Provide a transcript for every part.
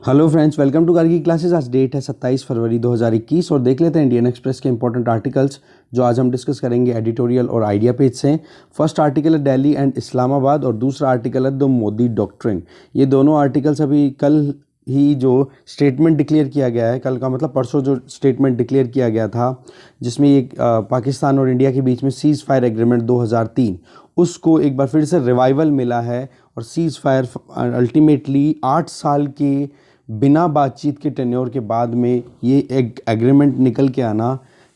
Hello friends, welcome to कार की classes. आज डेट है 27 फरवरी 2021 और देख लेते हैं इंडियन एक्सप्रेस के इंपॉर्टेंट आर्टिकल्स जो आज हम डिस्कस करेंगे एडिटोरियल और आइडिया पेज से। फर्स्ट आर्टिकल है दिल्ली एंड इस्लामाबाद और दूसरा आर्टिकल है द मोदी डॉक्ट्रिन। ये दोनों आर्टिकल्स अभी कल ही जो स्टेटमेंट डिक्लेयर किया गया है, कल का मतलब परसों जो स्टेटमेंट डिक्लेयर किया गया था जिसमें ये पाकिस्तान और इंडिया के बीच में सीज़ फायर एग्रीमेंट 2003 उसको एक बार फिर से रिवाइवल मिला है। और सीज़ फायर अल्टीमेटली 8 साल के बिना बातचीत के टेन्योर के बाद में ये एक एग्रीमेंट निकल के आना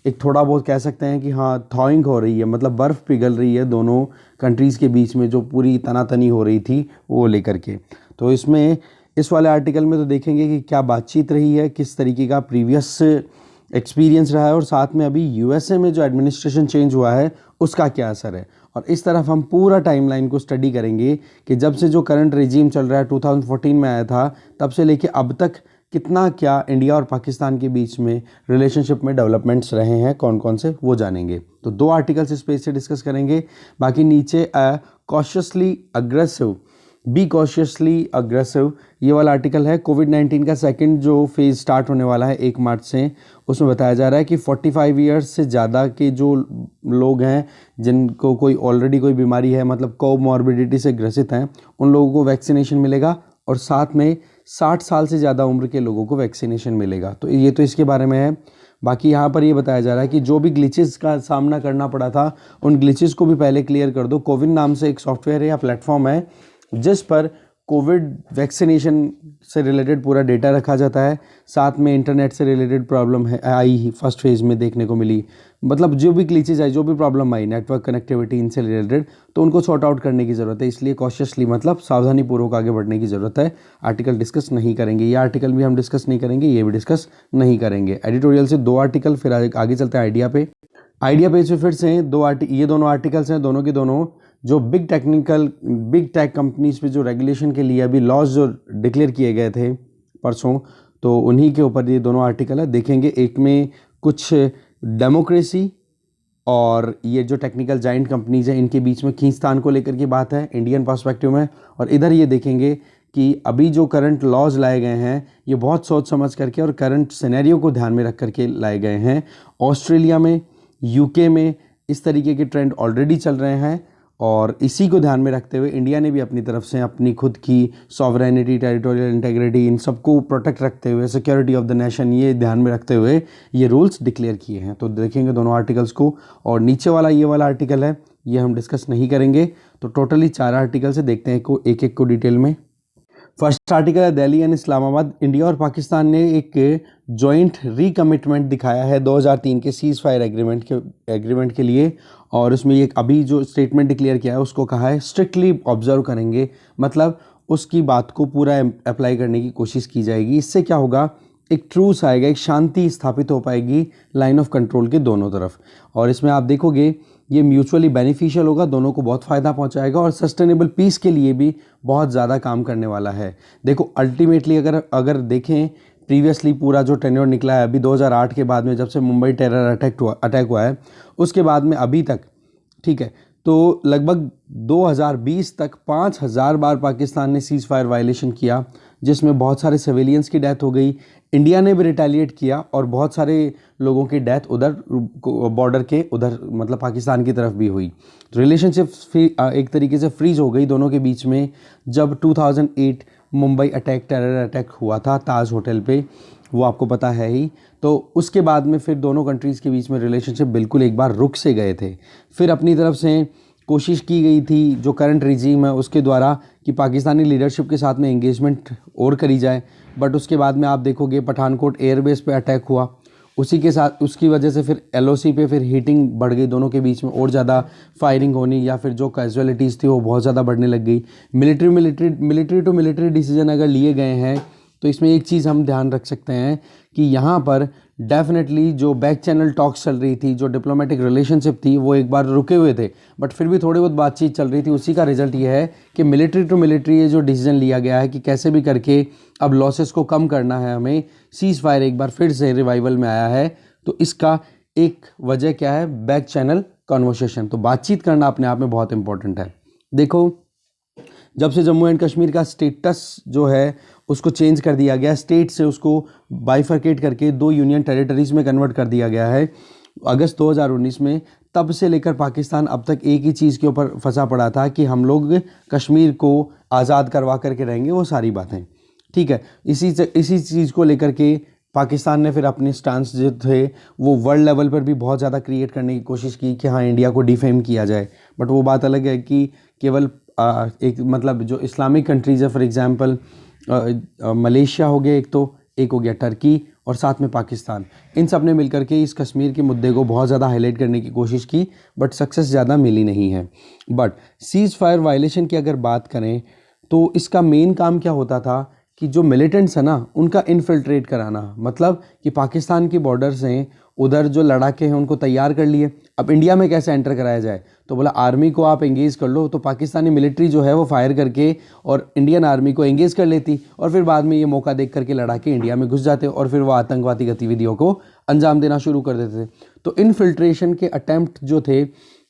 एक थोड़ा बहुत कह सकते हैं कि हाँ थॉइंग हो रही है, मतलब बर्फ़ पिघल रही है दोनों कंट्रीज़ के बीच में जो पूरी तनातनी हो रही थी वो लेकर के। तो इसमें इस वाले आर्टिकल में तो देखेंगे कि क्या बातचीत रही है, किस तरीके का प्रीवियस एक्सपीरियंस रहा है और साथ में अभी यूएसए में जो एडमिनिस्ट्रेशन चेंज हुआ है उसका क्या असर है। और इस तरफ हम पूरा टाइमलाइन को स्टडी करेंगे कि जब से जो करंट रिजीम चल रहा है 2014 में आया था तब से लेके अब तक कितना क्या इंडिया और पाकिस्तान के बीच में रिलेशनशिप में डेवलपमेंट्स रहे हैं, कौन कौन से वो जानेंगे। तो दो आर्टिकल्स इस पेज से डिस्कस करेंगे। बाकी नीचे cautiously aggressive, be cautiously aggressive, ये वाला आर्टिकल है। कोविड-19 का सेकंड जो फेज़ स्टार्ट होने वाला है 1 मार्च से, उसमें बताया जा रहा है कि 45 ईयर्स से ज़्यादा के जो लोग हैं जिनको कोई ऑलरेडी कोई बीमारी है, मतलब कोमॉर्बिडिटी से ग्रसित हैं, उन लोगों को वैक्सीनेशन मिलेगा और साथ में 60 साल से ज़्यादा उम्र के लोगों को वैक्सीनेशन मिलेगा। तो ये तो इसके बारे में है। बाकी यहाँ पर ये बताया जा रहा है कि जो भी ग्लिचेस का सामना करना पड़ा था उन ग्लिचेस को भी पहले क्लियर कर दो। कोविन नाम से एक सॉफ्टवेयर है या प्लेटफॉर्म है जिस पर कोविड वैक्सीनेशन से रिलेटेड पूरा डेटा रखा जाता है। साथ में इंटरनेट से रिलेटेड प्रॉब्लम है आई फर्स्ट फेज़ में देखने को मिली, मतलब जो भी ग्लिचेज आई, जो भी प्रॉब्लम आई नेटवर्क कनेक्टिविटी इनसे रिलेटेड, तो उनको सॉर्ट आउट करने की ज़रूरत है। इसलिए कॉशियसली मतलब सावधानी पूर्वक आगे बढ़ने की ज़रूरत है। आर्टिकल डिस्कस नहीं करेंगे, ये आर्टिकल भी हम डिस्कस नहीं करेंगे, ये भी डिस्कस नहीं करेंगे। एडिटोरियल से 2 आर्टिकल, फिर आगे चलते हैं आइडिया पे। आइडिया पेज पे फिर से ये दोनों आर्टिकल्स हैं, दोनों के दोनों जो बिग टेक कंपनीज पे जो रेगुलेशन के लिए अभी लॉज जो डिक्लेयर किए गए थे परसों, तो उन्हीं के ऊपर ये दोनों आर्टिकल है। देखेंगे एक में कुछ डेमोक्रेसी और ये जो टेक्निकल जाइंट कंपनीज हैं इनके बीच में खींचतान को लेकर की बात है इंडियन पर्सपेक्टिव में। और इधर ये देखेंगे कि अभी जो करंट लॉज लाए गए हैं ये बहुत सोच समझ करके और करंट सिनेरियो को ध्यान में रख करके लाए गए हैं। ऑस्ट्रेलिया में, यूके में इस तरीके के ट्रेंड ऑलरेडी चल रहे हैं और इसी को ध्यान में रखते हुए इंडिया ने भी अपनी तरफ से अपनी खुद की सॉवरेनिटी, टेरिटोरियल इंटेग्रिटी, इन सबको प्रोटेक्ट रखते हुए, सिक्योरिटी ऑफ द नेशन ये ध्यान में रखते हुए ये रूल्स डिक्लेयर किए हैं। तो देखेंगे दोनों आर्टिकल्स को। और नीचे वाला ये वाला आर्टिकल है ये हम डिस्कस नहीं करेंगे। तो टोटली 4 आर्टिकल से देखते हैं एक एक को डिटेल में। फर्स्ट आर्टिकल है दिल्ली एंड इस्लामाबाद। इंडिया और पाकिस्तान ने एक जॉइंट रिकमिटमेंट दिखाया है 2003 के सीज़ फायर एग्रीमेंट के लिए। और उसमें एक अभी जो स्टेटमेंट डिक्लेयर किया है उसको कहा है स्ट्रिक्टली ऑब्जर्व करेंगे, मतलब उसकी बात को पूरा अप्लाई करने की कोशिश की जाएगी। इससे क्या होगा, एक ट्रूस आएगा, एक शांति स्थापित हो पाएगी लाइन ऑफ कंट्रोल के दोनों तरफ। और इसमें आप देखोगे ये म्यूचुअली बेनिफिशियल होगा, दोनों को बहुत फ़ायदा पहुंचाएगा और सस्टेनेबल पीस के लिए भी बहुत ज़्यादा काम करने वाला है। देखो अल्टीमेटली अगर देखें प्रीवियसली पूरा जो टेन्योर निकला है अभी 2008 के बाद में, जब से मुंबई टेरर अटैक हुआ है उसके बाद में अभी तक, ठीक है, तो लगभग 2020 तक 5000 बार पाकिस्तान ने सीज़ फायर वायलेशन किया जिसमें बहुत सारे सिविलियंस की डेथ हो गई। इंडिया ने भी रिटेलिएट किया और बहुत सारे लोगों की डेथ उधर बॉर्डर के उधर मतलब पाकिस्तान की तरफ भी हुई। रिलेशनशिप एक तरीके से फ्रीज हो गई दोनों के बीच में जब 2008 मुंबई टेरर अटैक हुआ था ताज होटल पे, वो आपको पता है ही। तो उसके बाद में फिर दोनों कंट्रीज़ के बीच में रिलेशनशिप बिल्कुल एक बार रुक से गए थे। फिर अपनी तरफ से कोशिश की गई थी जो करंट रिजीम है उसके द्वारा कि पाकिस्तानी लीडरशिप के साथ में एंगेजमेंट और करी जाए, बट उसके बाद में आप देखोगे पठानकोट एयरबेस पे अटैक हुआ, उसी के साथ उसकी वजह से फिर एलओसी पे फिर हीटिंग बढ़ गई, दोनों के बीच में और ज़्यादा फायरिंग होनी या फिर जो कैजुअलिटीज़ थी वो बहुत ज़्यादा बढ़ने लग गई। मिलिट्री टू मिलिट्री डिसीजन अगर लिए गए हैं तो इसमें एक चीज़ हम ध्यान रख सकते हैं कि यहाँ पर डेफिनेटली जो बैक चैनल टॉक्स चल रही थी, जो डिप्लोमेटिक रिलेशनशिप थी वो एक बार रुके हुए थे, बट फिर भी थोड़ी बहुत बातचीत चल रही थी। उसी का रिजल्ट ये है कि मिलिट्री टू मिलिट्री ये जो डिसीजन लिया गया है कि कैसे भी करके अब लॉसेस को कम करना है हमें, सीज़ फायर एक बार फिर से रिवाइवल में आया है। तो इसका एक वजह क्या है, बैक चैनल कॉन्वर्सेशन। तो बातचीत करना अपने आप में बहुत इंपॉर्टेंट है। देखो जब से जम्मू एंड कश्मीर का स्टेटस जो है उसको चेंज कर दिया गया, स्टेट से उसको बाइफरकेट करके 2 यूनियन टेरिटरीज़ में कन्वर्ट कर दिया गया है अगस्त 2019 में। तब से लेकर पाकिस्तान अब तक एक ही चीज़ के ऊपर फंसा पड़ा था कि हम लोग कश्मीर को आज़ाद करवा करके रहेंगे, वो सारी बातें, ठीक है। इसी चीज़ को लेकर के पाकिस्तान ने फिर अपने स्टांस जो थे वो वर्ल्ड लेवल पर भी बहुत ज़्यादा क्रिएट करने की कोशिश की कि हाँ इंडिया को डिफेम किया जाए। बट वो बात अलग है कि केवल एक मतलब जो इस्लामिक कंट्रीज़ है, फॉर एग्जांपल मलेशिया हो गया एक हो गया टर्की और साथ में पाकिस्तान, इन सब ने मिलकर के इस कश्मीर के मुद्दे को बहुत ज़्यादा हाईलाइट करने की कोशिश की, बट सक्सेस ज़्यादा मिली नहीं है। बट सीज़ फायर वायलेशन की अगर बात करें तो इसका मेन काम क्या होता था कि जो मिलिटेंट्स है ना उनका इनफिल्ट्रेट कराना, मतलब कि पाकिस्तान की बॉर्डर से उधर जो लड़ाके हैं उनको तैयार कर लिए। अब इंडिया में कैसे एंटर कराया जाए, तो बोला आर्मी को आप एंगेज कर लो, तो पाकिस्तानी मिलिट्री जो है वो फायर करके और इंडियन आर्मी को एंगेज कर लेती और फिर बाद में ये मौका देख करके लड़ाके इंडिया में घुस जाते और फिर वो आतंकवादी गतिविधियों को अंजाम देना शुरू कर देते थे। तो इनफिल्ट्रेशन के अटैम्प्ट जो थे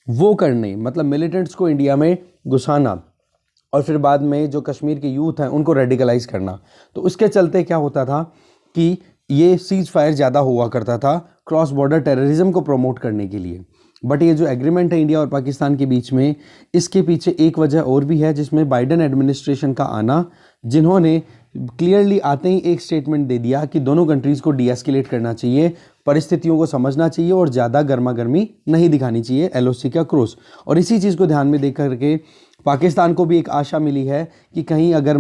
वो करने, मतलब मिलिटेंट्स को इंडिया में घुसाना और फिर बाद में जो कश्मीर के यूथ हैं उनको रेडिकलाइज करना। तो उसके चलते क्या होता था कि ये सीज फायर ज़्यादा हुआ करता था क्रॉस बॉर्डर टेररिज्म को प्रमोट करने के लिए। बट ये जो एग्रीमेंट है इंडिया और पाकिस्तान के बीच में, इसके पीछे एक वजह और भी है जिसमें बाइडेन एडमिनिस्ट्रेशन का आना, जिन्होंने क्लियरली आते ही एक स्टेटमेंट दे दिया कि दोनों कंट्रीज़ को डीएस्केलेट करना चाहिए, परिस्थितियों को समझना चाहिए और ज़्यादा गर्मा गर्मी नहीं दिखानी चाहिए एलओसी का क्रॉस। और इसी चीज़ को ध्यान में देख करके पाकिस्तान को भी एक आशा मिली है कि कहीं अगर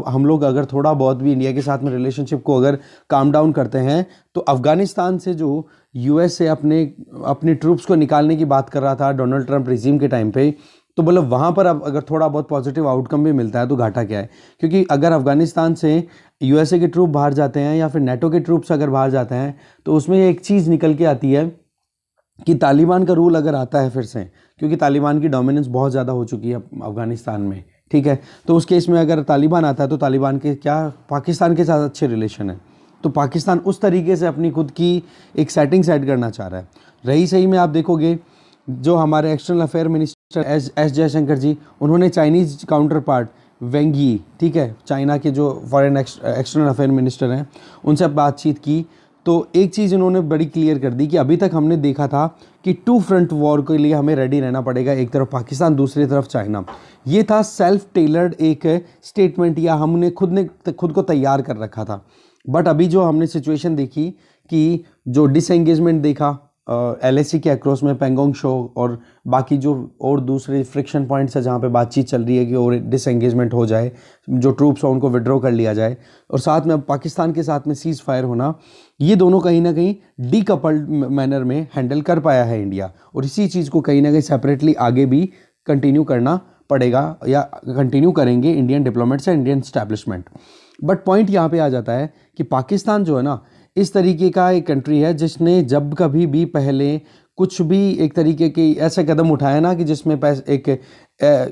हम लोग अगर थोड़ा बहुत भी इंडिया के साथ में रिलेशनशिप को अगर काम डाउन करते हैं, तो अफ़गानिस्तान से जो यूएस से अपनी ट्रूप्स को निकालने की बात कर रहा था डोनाल्ड ट्रंप रिजीम के टाइम पे, तो मतलब वहाँ पर अब अगर थोड़ा बहुत पॉजिटिव आउटकम भी मिलता है तो घाटा क्या है। क्योंकि अगर अफ़गानिस्तान से यूएसए के ट्रूप बाहर जाते हैं या फिर नेटो के ट्रूप्स अगर बाहर जाते हैं, तो उसमें एक चीज़ निकल के आती है कि तालिबान का रूल अगर आता है फिर से, क्योंकि तालिबान की डोमिनेंस बहुत ज़्यादा हो चुकी है अफ़गानिस्तान में, ठीक है। तो उस केस में अगर तालिबान आता है तो तालिबान के क्या पाकिस्तान के साथ अच्छे रिलेशन है, तो पाकिस्तान उस तरीके से अपनी खुद की एक सेटिंग सेट करना चाह रहा है। रही सही में आप देखोगे जो हमारे external affair minister S Jaishankar ji, उन्होंने चाइनीज़ काउंटर पार्ट वेंग यी, ठीक है, चाइना के जो फॉरेन एक्सटर्नल अफेयर मिनिस्टर हैं, उनसे बातचीत की। तो एक चीज़ इन्होंने बड़ी क्लियर कर दी कि अभी तक हमने देखा था कि 2 फ्रंट वॉर के लिए हमें रेडी रहना पड़ेगा, एक तरफ पाकिस्तान दूसरी तरफ चाइना। ये था सेल्फ टेलर्ड एक स्टेटमेंट, या हमने खुद को तैयार कर रखा था। बट अभी जो हमने सिचुएशन देखी कि जो डिसएंगेजमेंट देखा एलएसी के अक्रॉस में पेंगोंग शो और बाकी जो और दूसरे फ्रिक्शन पॉइंट्स है जहाँ पे बातचीत चल रही है कि और डिसएंगेजमेंट हो जाए, जो ट्रूप्स हैं उनको विड्रॉ कर लिया जाए, और साथ में अब पाकिस्तान के साथ में सीज़ फायर होना, ये दोनों कहीं ना कहीं डीकपल्ड मैनर में हैंडल कर पाया है इंडिया। और इसी चीज़ को कहीं ना कहीं सेपरेटली आगे भी कंटिन्यू करना पड़ेगा या कंटिन्यू करेंगे इंडियन डिप्लोमेट्स या इंडियन स्टैब्लिशमेंट। बट पॉइंट यहाँ पे आ जाता है कि पाकिस्तान जो है ना, इस तरीके का एक कंट्री है जिसने जब कभी भी पहले कुछ भी एक तरीके के ऐसे कदम उठाए ना कि जिसमें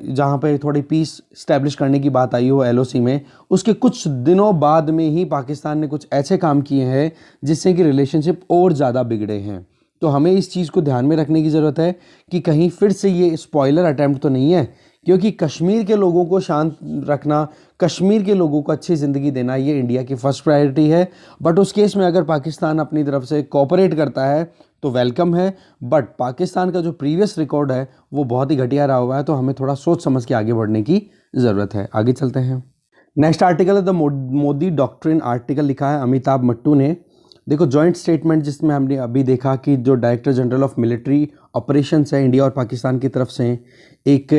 जहाँ पे थोड़ी पीस स्टैब्लिश करने की बात आई हो एलओसी में, उसके कुछ दिनों बाद में ही पाकिस्तान ने कुछ ऐसे काम किए हैं जिससे कि रिलेशनशिप और ज़्यादा बिगड़े हैं। तो हमें इस चीज़ को ध्यान में रखने की ज़रूरत है कि कहीं फिर से ये स्पॉइलर अटैम्प्ट तो नहीं है, क्योंकि कश्मीर के लोगों को शांत रखना, कश्मीर के लोगों को अच्छी ज़िंदगी देना, ये इंडिया की फर्स्ट प्रायोरिटी है। बट उस केस में अगर पाकिस्तान अपनी तरफ से कोऑपरेट करता है तो वेलकम है, बट पाकिस्तान का जो प्रीवियस रिकॉर्ड है वो बहुत ही घटिया रहा हुआ है, तो हमें थोड़ा सोच समझ के आगे बढ़ने की ज़रूरत है। आगे चलते हैं। नेक्स्ट आर्टिकल है द मोदी डॉक्ट्रिन आर्टिकल, लिखा है अमिताभ मट्टू ने। देखो जॉइंट स्टेटमेंट जिसमें हमने अभी देखा कि जो director general of military operations है इंडिया और पाकिस्तान की तरफ से एक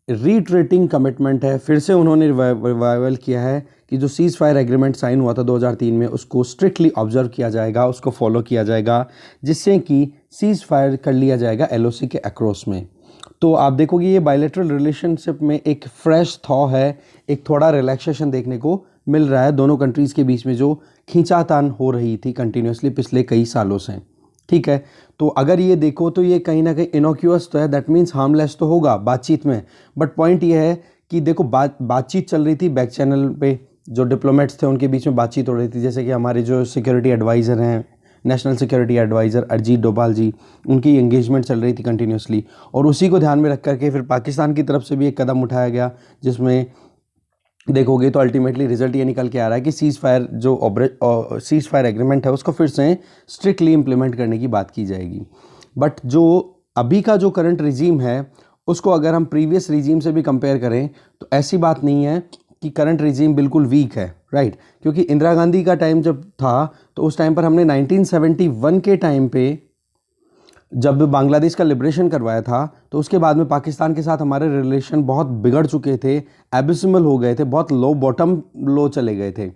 रीट्रेटिंग कमिटमेंट है, फिर से उन्होंने रिवाइवल किया है कि जो सीज़ फायर एग्रीमेंट साइन हुआ था 2003 में उसको स्ट्रिक्टली ऑब्जर्व किया जाएगा, उसको फॉलो किया जाएगा, जिससे कि सीज़ फायर कर लिया जाएगा एलओसी के अक्रॉस में। तो आप देखोगे ये बायलैटरल रिलेशनशिप में एक फ्रेश थॉ है, एक थोड़ा रिलैक्सेशन देखने को मिल रहा है दोनों कंट्रीज़ के बीच में जो खींचातान हो रही थी कंटिन्यूसली पिछले कई सालों से, ठीक है। तो अगर ये देखो तो ये कहीं ना कहीं इनोक्यूअस तो है, दैट मीन्स हार्मलेस तो होगा बातचीत में। बट पॉइंट ये है कि देखो बातचीत चल रही थी बैक चैनल पे, जो डिप्लोमेट्स थे उनके बीच में बातचीत हो रही थी, जैसे कि हमारे जो सिक्योरिटी एडवाइज़र हैं, national security advisor Arijit Doval ji, उनकी एंगेजमेंट चल रही थी कंटिन्यूसली। और उसी को ध्यान में रख करके फिर पाकिस्तान की तरफ से भी एक कदम उठाया गया जिसमें देखोगे तो अल्टीमेटली रिजल्ट ये निकल के आ रहा है कि सीज फायर एग्रीमेंट है उसको फिर से स्ट्रिक्टली इम्प्लीमेंट करने की बात की जाएगी। बट जो अभी का जो करंट रिजीम है उसको अगर हम प्रीवियस रिजीम से भी कंपेयर करें तो ऐसी बात नहीं है कि करंट रिजीम बिल्कुल वीक है, राइट। क्योंकि इंदिरा गांधी का टाइम जब था तो उस टाइम पर हमने 1971 के टाइम पे जब बांग्लादेश का लिबरेशन करवाया था तो उसके बाद में पाकिस्तान के साथ हमारे रिलेशन बहुत बिगड़ चुके थे, एबिसिमल हो गए थे, बहुत लो बॉटम लो चले गए थे।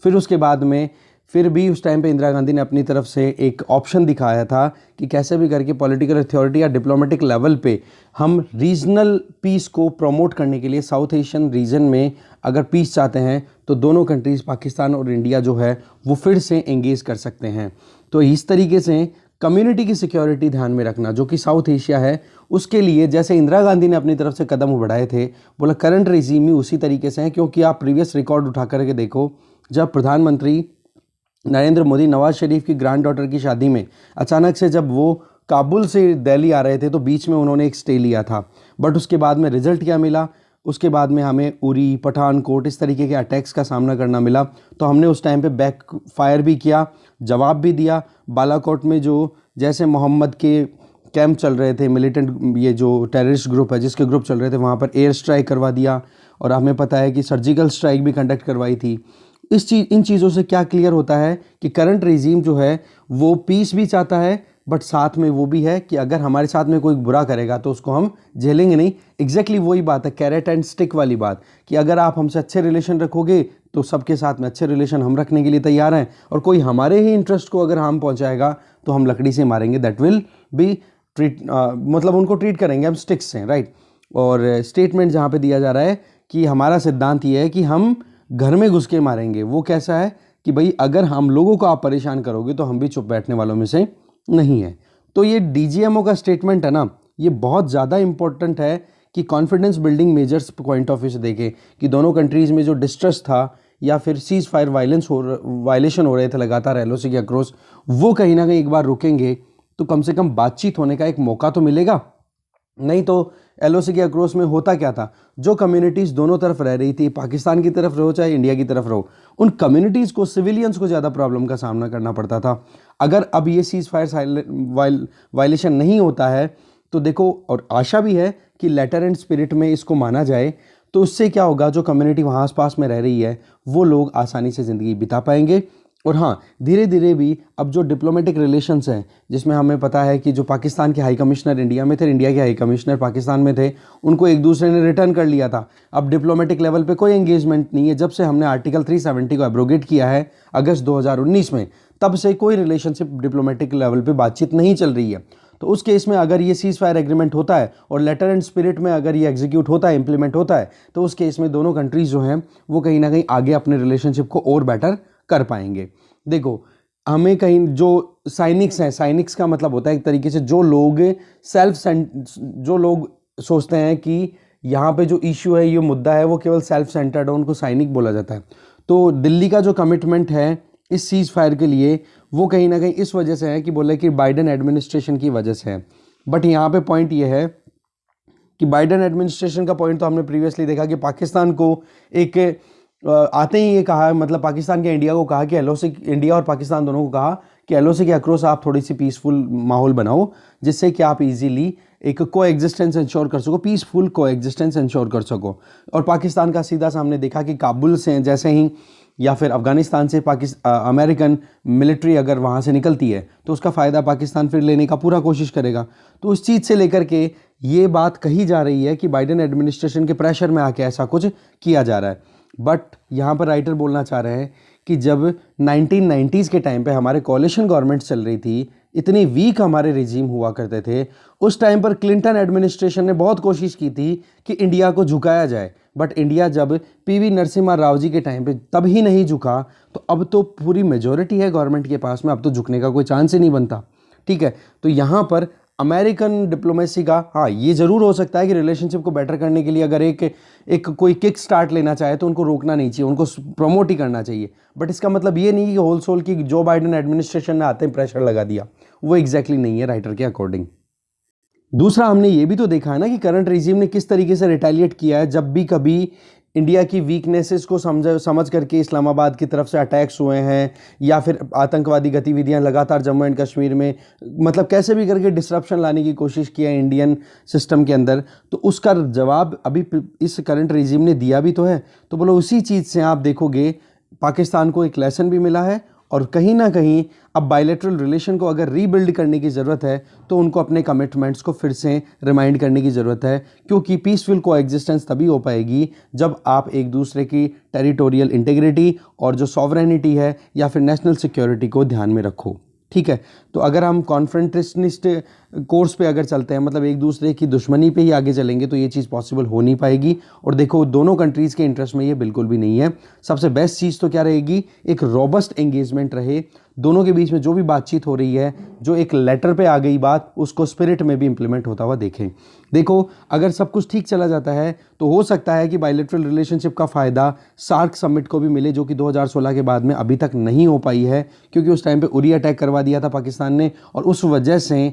फिर उसके बाद में फिर भी उस टाइम पे इंदिरा गांधी ने अपनी तरफ से एक ऑप्शन दिखाया था कि कैसे भी करके पॉलिटिकल अथॉरिटी या डिप्लोमेटिक लेवल पे हम रीजनल पीस को प्रमोट करने के लिए साउथ एशियन रीजन में अगर पीस चाहते हैं तो दोनों कंट्रीज़ पाकिस्तान और इंडिया जो है वो फिर से एंगेज कर सकते हैं। तो इस तरीके से कम्युनिटी की सिक्योरिटी ध्यान में रखना जो कि साउथ एशिया है उसके लिए जैसे इंदिरा गांधी ने अपनी तरफ से कदम बढ़ाए थे, बोला करंट रिजीम भी उसी तरीके से है। क्योंकि आप प्रीवियस रिकॉर्ड उठा करके देखो, जब प्रधानमंत्री नरेंद्र मोदी नवाज शरीफ की ग्रैंड डॉटर की शादी में अचानक से जब वो काबुल से दिल्ली आ रहे थे तो बीच में उन्होंने एक स्टे लिया था। बट उसके बाद में रिजल्ट क्या मिला, उसके बाद में हमें उरी, पठानकोट इस तरीके के अटैक्स का सामना करना मिला। तो हमने उस टाइम पे बैक फायर भी किया, जवाब भी दिया। बालाकोट में जो जैसे मोहम्मद के कैंप चल रहे थे, मिलिटेंट ये जो टेररिस्ट ग्रुप है जिसके ग्रुप चल रहे थे, वहाँ पर एयर स्ट्राइक करवा दिया। और हमें पता है कि सर्जिकल स्ट्राइक भी कंडक्ट करवाई थी। इन चीज़ों से क्या क्लियर होता है कि करंट रिजीम जो है वो पीस भी चाहता है, बट साथ में वो भी है कि अगर हमारे साथ में कोई बुरा करेगा तो उसको हम झेलेंगे नहीं। एग्जैक्टली वही बात है, कैरेट एंड स्टिक वाली बात, कि अगर आप हमसे अच्छे रिलेशन रखोगे तो सबके साथ में अच्छे रिलेशन हम रखने के लिए तैयार हैं, और कोई हमारे ही इंटरेस्ट को अगर हार्म पहुंचाएगा तो हम लकड़ी से मारेंगे। दैट विल बी ट्रीट, मतलब उनको ट्रीट करेंगे हम स्टिक्स से, राइट। और स्टेटमेंट जहाँ पे दिया जा रहा है कि हमारा सिद्धांत ये है कि हम घर में घुस के मारेंगे। वो कैसा है कि भाई अगर हम लोगों को आप परेशान करोगे तो हम भी चुप बैठने वालों में से नहीं है। तो ये डीजीएमओ का स्टेटमेंट है ना, ये बहुत ज़्यादा इंपॉर्टेंट है कि confidence building measures point of view से देखें कि दोनों कंट्रीज़ में जो डिस्ट्रेस था या फिर सीज फायर वायलेशन हो रहे थे लगातार एलओसी के अक्रॉस, वो कहीं ना कहीं एक बार रुकेंगे तो कम से कम बातचीत होने का एक मौका तो मिलेगा। नहीं तो एलओसी के अक्रॉस में होता क्या था, जो कम्युनिटीज़ दोनों तरफ रह रही थी, पाकिस्तान की तरफ रहो चाहे इंडिया की तरफ रहो, उन कम्युनिटीज़ को, सिविलियंस को ज़्यादा प्रॉब्लम का सामना करना पड़ता था। अगर अब ये सीज फायर वायलेशन नहीं होता है तो देखो, और आशा भी है कि लेटर एंड स्पिरिट में इसको माना जाए, तो उससे क्या होगा, जो कम्युनिटी वहाँ आसपास में रह रही है वो लोग आसानी से ज़िंदगी बिता पाएंगे। और हाँ, धीरे धीरे भी अब जो डिप्लोमेटिक रिलेशंस हैं, जिसमें हमें पता है कि जो पाकिस्तान के हाई कमिश्नर इंडिया में थे, इंडिया के हाई कमिश्नर पाकिस्तान में थे, उनको एक दूसरे ने रिटर्न कर लिया था। अब डिप्लोमेटिक लेवल पे कोई एंगेजमेंट नहीं है। जब से हमने आर्टिकल 370 को एब्रोगेट किया है अगस्त 2019 में, तब से कोई रिलेशनशिप डिप्लोमेटिक लेवल पे बातचीत नहीं चल रही है। तो उस केस में अगर ये सीज फायर एग्रीमेंट होता है और लेटर एंड स्पिरिट में अगर ये एग्जीक्यूट होता है, इंप्लीमेंट होता है, तो उस केस में दोनों कंट्रीज जो हैं वो कहीं ना कहीं आगे अपने रिलेशनशिप को और बेटर कर पाएंगे। देखो, हमें कहीं जो साइनिक्स हैं, साइनिक्स का मतलब होता है एक तरीके से जो लोग जो लोग सोचते हैं कि यहाँ पे जो इश्यू है, ये मुद्दा है, वो केवल सेल्फ सेंटर्ड है, उनको साइनिक बोला जाता है। तो दिल्ली का जो कमिटमेंट है इस सीज फायर के लिए, वो कहीं ना कहीं इस वजह से है कि बोले कि बाइडेन एडमिनिस्ट्रेशन की वजह से है। बट यहाँ पे पॉइंट ये है कि बाइडेन एडमिनिस्ट्रेशन का पॉइंट तो हमने प्रीवियसली देखा कि पाकिस्तान को एक आते ही ये कहा, मतलब पाकिस्तान के इंडिया को कहा कि एलओसी, इंडिया और पाकिस्तान दोनों को कहा कि एलओसी के अक्रॉस आप थोड़ी सी पीसफुल माहौल बनाओ, जिससे कि आप इजीली एक को एग्जिस्टेंस इंश्योर कर सको, पीसफुल को एग्जिस्टेंस इंश्योर कर सको। और पाकिस्तान का सीधा सामने देखा कि काबुल से जैसे ही या फिर अफगानिस्तान से अमेरिकन मिलिट्री अगर वहाँ से निकलती है तो उसका फ़ायदा पाकिस्तान फिर लेने का पूरा कोशिश करेगा। तो उस चीज़ से लेकर के ये बात कही जा रही है कि बाइडेन एडमिनिस्ट्रेशन के प्रेशर में आके ऐसा कुछ किया जा रहा है। बट यहाँ पर राइटर बोलना चाह रहे हैं कि जब 1990s के टाइम पे हमारे कोalition गवर्नमेंट चल रही थी, इतनी वीक हमारे रिजीम हुआ करते थे, उस टाइम पर क्लिंटन एडमिनिस्ट्रेशन ने बहुत कोशिश की थी कि इंडिया को झुकाया जाए। बट इंडिया जब पीवी नरसिम्हा राव जी के टाइम पे तब ही नहीं झुका, तो अब तो पूरी मेजॉरिटी है गवर्नमेंट के पास में, अब तो झुकने का कोई चांस ही नहीं बनता। ठीक है, तो यहाँ पर अमेरिकन डिप्लोमेसी का, हाँ, ये ज़रूर हो सकता है कि रिलेशनशिप को बेटर करने के लिए अगर एक कोई किक स्टार्ट लेना चाहे तो उनको रोकना नहीं चाहिए, उनको प्रमोट ही करना चाहिए। बट इसका मतलब ये नहीं कि होल सोल की जो बाइडेन एडमिनिस्ट्रेशन ने आते ही प्रेशर लगा दिया, वो एग्जैक्टली नहीं है राइटर के अकॉर्डिंग। दूसरा, हमने ये भी तो देखा है ना कि करंट रिजीम ने किस तरीके से रिटेलिएट किया है जब भी कभी इंडिया की वीकनेसेस को समझ करके इस्लामाबाद की तरफ से अटैक्स हुए हैं, या फिर आतंकवादी गतिविधियां लगातार जम्मू एंड कश्मीर में, मतलब कैसे भी करके डिसरप्शन लाने की कोशिश की है इंडियन सिस्टम के अंदर, तो उसका जवाब अभी इस करंट रिजीम ने दिया भी तो है। तो बोलो उसी चीज़ से आप देखोगे पाकिस्तान को एक लेसन भी मिला है, और कहीं ना कहीं अब बायलैटरल रिलेशन को अगर रीबिल्ड करने की ज़रूरत है तो उनको अपने कमिटमेंट्स को फिर से रिमाइंड करने की ज़रूरत है, क्योंकि पीसफुल कोएग्जिस्टेंस तभी हो पाएगी जब आप एक दूसरे की टेरिटोरियल इंटीग्रिटी और जो सॉवरेनिटी है या फिर नेशनल सिक्योरिटी को ध्यान में रखो। ठीक है, तो अगर हम कॉन्फ्रंटेशनिस्ट कोर्स पे अगर चलते हैं, मतलब एक दूसरे की दुश्मनी पे ही आगे चलेंगे, तो ये चीज़ पॉसिबल हो नहीं पाएगी। और देखो दोनों कंट्रीज़ के इंटरेस्ट में ये बिल्कुल भी नहीं है। सबसे बेस्ट चीज़ तो क्या रहेगी, एक रॉबस्ट एंगेजमेंट रहे, दोनों के बीच में जो भी बातचीत हो रही है, जो एक लेटर पे आ गई बात, उसको स्पिरिट में भी इंप्लीमेंट होता हुआ देखें। देखो अगर सब कुछ ठीक चला जाता है तो हो सकता है कि बायलैटरल रिलेशनशिप का फ़ायदा सार्क समिट को भी मिले, जो कि 2016 के बाद में अभी तक नहीं हो पाई है, क्योंकि उस टाइम पे उरी अटैक करवा दिया था पाकिस्तान ने, और उस वजह से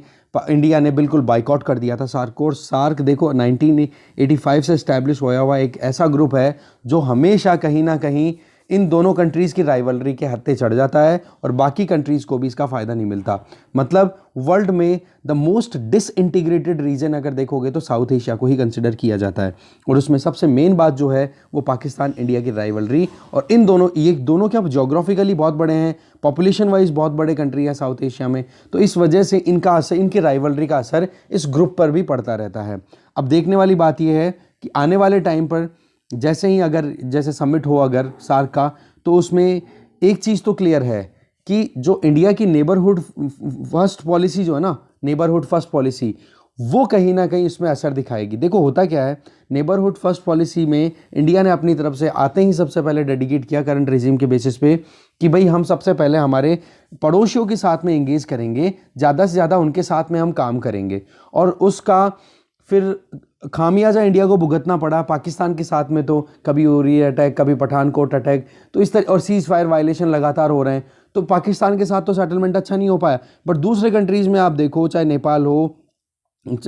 इंडिया ने बिल्कुल बाइकआउट कर दिया था सार्क को। और सार्क देखो 1985 से इस्टेब्लिश होया हुआ एक ऐसा ग्रुप है जो हमेशा कहीं ना कहीं इन दोनों कंट्रीज़ की राइवलरी के हत्थे चढ़ जाता है, और बाकी कंट्रीज़ को भी इसका फ़ायदा नहीं मिलता। मतलब वर्ल्ड में द मोस्ट डिसइंटीग्रेटेड रीजन अगर देखोगे तो साउथ एशिया को ही कंसिडर किया जाता है, और उसमें सबसे मेन बात जो है वो पाकिस्तान इंडिया की राइवलरी, और इन दोनों, ये दोनों क्या जोग्राफिकली बहुत बड़े हैं, पॉपुलेशन वाइज बहुत बड़े कंट्री है साउथ एशिया में, तो इस वजह से इनका असर, इनकी राइवलरी का असर इस ग्रुप पर भी पड़ता रहता है। अब देखने वाली बात यह है कि आने वाले टाइम पर जैसे ही अगर जैसे समिट हो अगर सार्क का, तो उसमें एक चीज़ तो क्लियर है कि जो इंडिया की नेबरहुड फर्स्ट पॉलिसी जो है ना, नेबरहुड फर्स्ट पॉलिसी, वो कहीं ना कहीं इसमें असर दिखाएगी। देखो होता क्या है, नेबरहुड फर्स्ट पॉलिसी में इंडिया ने अपनी तरफ से आते ही सबसे पहले डेडिकेट किया करंट रिजीम के बेसिस पे कि भाई हम सबसे पहले हमारे पड़ोसियों के साथ में एंगेज करेंगे, ज़्यादा से ज़्यादा उनके साथ में हम काम करेंगे, और उसका फिर खामियाजा इंडिया को भुगतना पड़ा। पाकिस्तान के साथ में तो कभी उरी अटैक, कभी पठानकोट अटैक, तो इस तरह, और सीज फायर वायलेशन लगातार हो रहे हैं, तो पाकिस्तान के साथ तो सेटलमेंट अच्छा नहीं हो पाया। बट दूसरे कंट्रीज़ में आप देखो, चाहे नेपाल हो,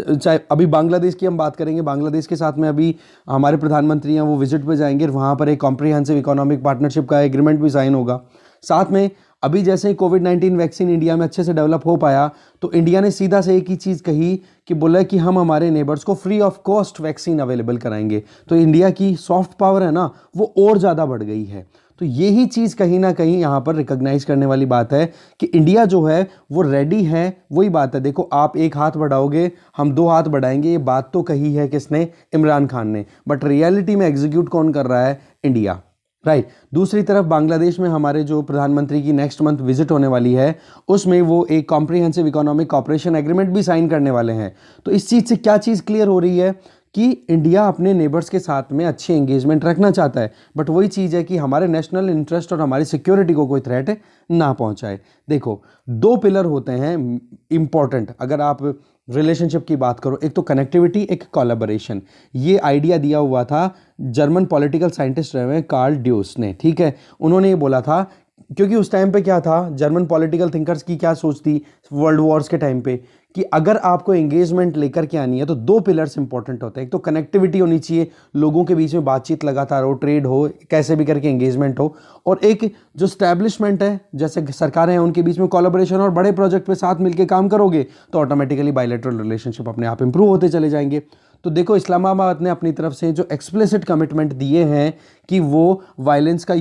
चाहे अभी बांग्लादेश की हम बात करेंगे, बांग्लादेश के साथ में अभी हमारे प्रधानमंत्री हैं, वो विजिट पे जाएंगे, वहाँ पर एक कॉम्प्रिहेंसिव इकोनॉमिक पार्टनरशिप का एग्रीमेंट भी साइन होगा। साथ में अभी जैसे ही कोविड-19 वैक्सीन इंडिया में अच्छे से डेवलप हो पाया, तो इंडिया ने सीधा से एक ही चीज़ कही कि बोला कि हम हमारे नेबर्स को free of cost vaccine available कराएंगे। तो इंडिया की सॉफ्ट पावर है ना, वो और ज़्यादा बढ़ गई है। तो यही चीज़ कहीं ना कहीं यहाँ पर रिकॉग्नाइज करने वाली बात है कि इंडिया जो है वो रेडी है। वही बात है, देखो आप एक हाथ बढ़ाओगे, हम दो हाथ बढ़ाएंगे, ये बात तो कही है किसने, इमरान खान ने, बट रियलिटी में एग्जीक्यूट कौन कर रहा है, इंडिया, राइट। दूसरी तरफ बांग्लादेश में हमारे जो प्रधानमंत्री की नेक्स्ट मंथ विजिट होने वाली है, उसमें वो एक कॉम्प्रिहेंसिव इकोनॉमिक कॉपरेशन एग्रीमेंट भी साइन करने वाले हैं। तो इस चीज़ से क्या चीज़ क्लियर हो रही है कि इंडिया अपने नेबर्स के साथ में अच्छी एंगेजमेंट रखना चाहता है, बट वही चीज़ है कि हमारे नेशनल इंटरेस्ट और हमारी सिक्योरिटी को कोई थ्रेट ना पहुंचाए। देखो दो पिलर होते हैं इंपॉर्टेंट अगर आप रिलेशनशिप की बात करो, एक तो कनेक्टिविटी, एक कोलैबोरेशन। ये आइडिया दिया हुआ था जर्मन पॉलिटिकल साइंटिस्ट रहे हुए कार्ल ड्यूस ने, ठीक है। उन्होंने ये बोला था, क्योंकि उस टाइम पे क्या था, जर्मन पॉलिटिकल थिंकर्स की क्या सोच थी वर्ल्ड वॉर्स के टाइम पे, कि अगर आपको एंगेजमेंट लेकर के आनी है तो दो पिलर्स इंपॉर्टेंट होते हैं। एक तो कनेक्टिविटी होनी चाहिए, लोगों के बीच में बातचीत लगातार हो, ट्रेड हो, कैसे भी करके एंगेजमेंट हो, और एक जो स्टैब्लिशमेंट है, जैसे सरकारें हैं, उनके बीच में कोलैबोरेशन, और बड़े प्रोजेक्ट पे साथ मिलकर काम करोगे तो ऑटोमेटिकली बायलैटरल रिलेशनशिप अपने आप इंप्रूव होते चले जाएंगे। तो देखो इस्लामाबाद ने अपनी तरफ से जो एक्सप्लिसिट कमिटमेंट दिए हैं कि वो वायलेंस का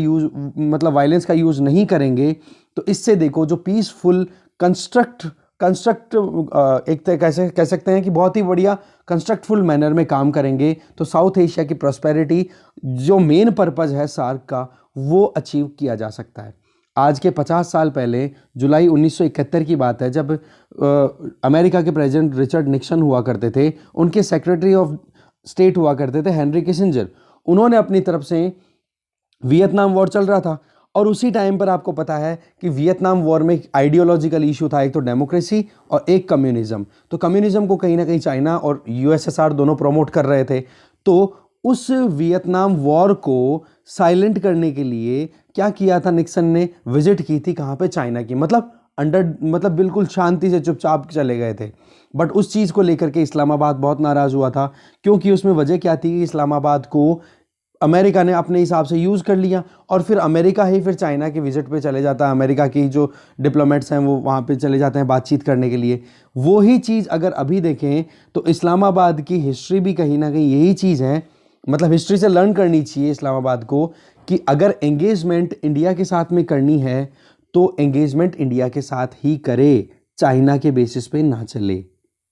यूज़ नहीं करेंगे, तो इससे देखो जो पीसफुल कंस्ट्रक्ट एक तरह कैसे कह सकते हैं कि बहुत ही बढ़िया कंस्ट्रक्टफुल मैनर में काम करेंगे, तो साउथ एशिया की प्रॉस्पेरिटी, जो मेन पर्पज़ है सार्क का, वो अचीव किया जा सकता है। आज के 50 साल पहले जुलाई 1971 की बात है, जब अमेरिका के प्रेसिडेंट रिचर्ड निक्सन हुआ करते थे, उनके सेक्रेटरी ऑफ स्टेट हुआ करते थे हेनरी किसिंजर। उन्होंने अपनी तरफ से, वियतनाम वॉर चल रहा था, और उसी टाइम पर आपको पता है कि वियतनाम वॉर में एक आइडियोलॉजिकल इशू था, एक तो डेमोक्रेसी और एक कम्युनिज्म। तो कम्युनिज्म को कहीं ना कहीं चाइना और यूएसएसआर दोनों प्रमोट कर रहे थे। तो उस वियतनाम वॉर को साइलेंट करने के लिए क्या किया था, निक्सन ने विजिट की थी कहाँ पे, चाइना की, मतलब बिल्कुल शांति से चुपचाप चले गए थे। बट उस चीज़ को लेकर के इस्लामाबाद बहुत नाराज़ हुआ था, क्योंकि उसमें वजह क्या थी कि इस्लामाबाद को अमेरिका ने अपने हिसाब से यूज़ कर लिया और फिर अमेरिका ही फिर चाइना के विजिट पे चले जाता है, अमेरिका की जो डिप्लोमेट्स हैं वो वहाँ पे चले जाते हैं बातचीत करने के लिए। वो ही चीज़ अगर अभी देखें तो इस्लामाबाद की हिस्ट्री भी कहीं ना कहीं यही चीज़ है, मतलब हिस्ट्री से लर्न करनी चाहिए इस्लामाबाद को कि अगर एंगेजमेंट इंडिया के साथ में करनी है तो एंगेजमेंट इंडिया के साथ ही करे, चाइना के बेसिस पे ना चले।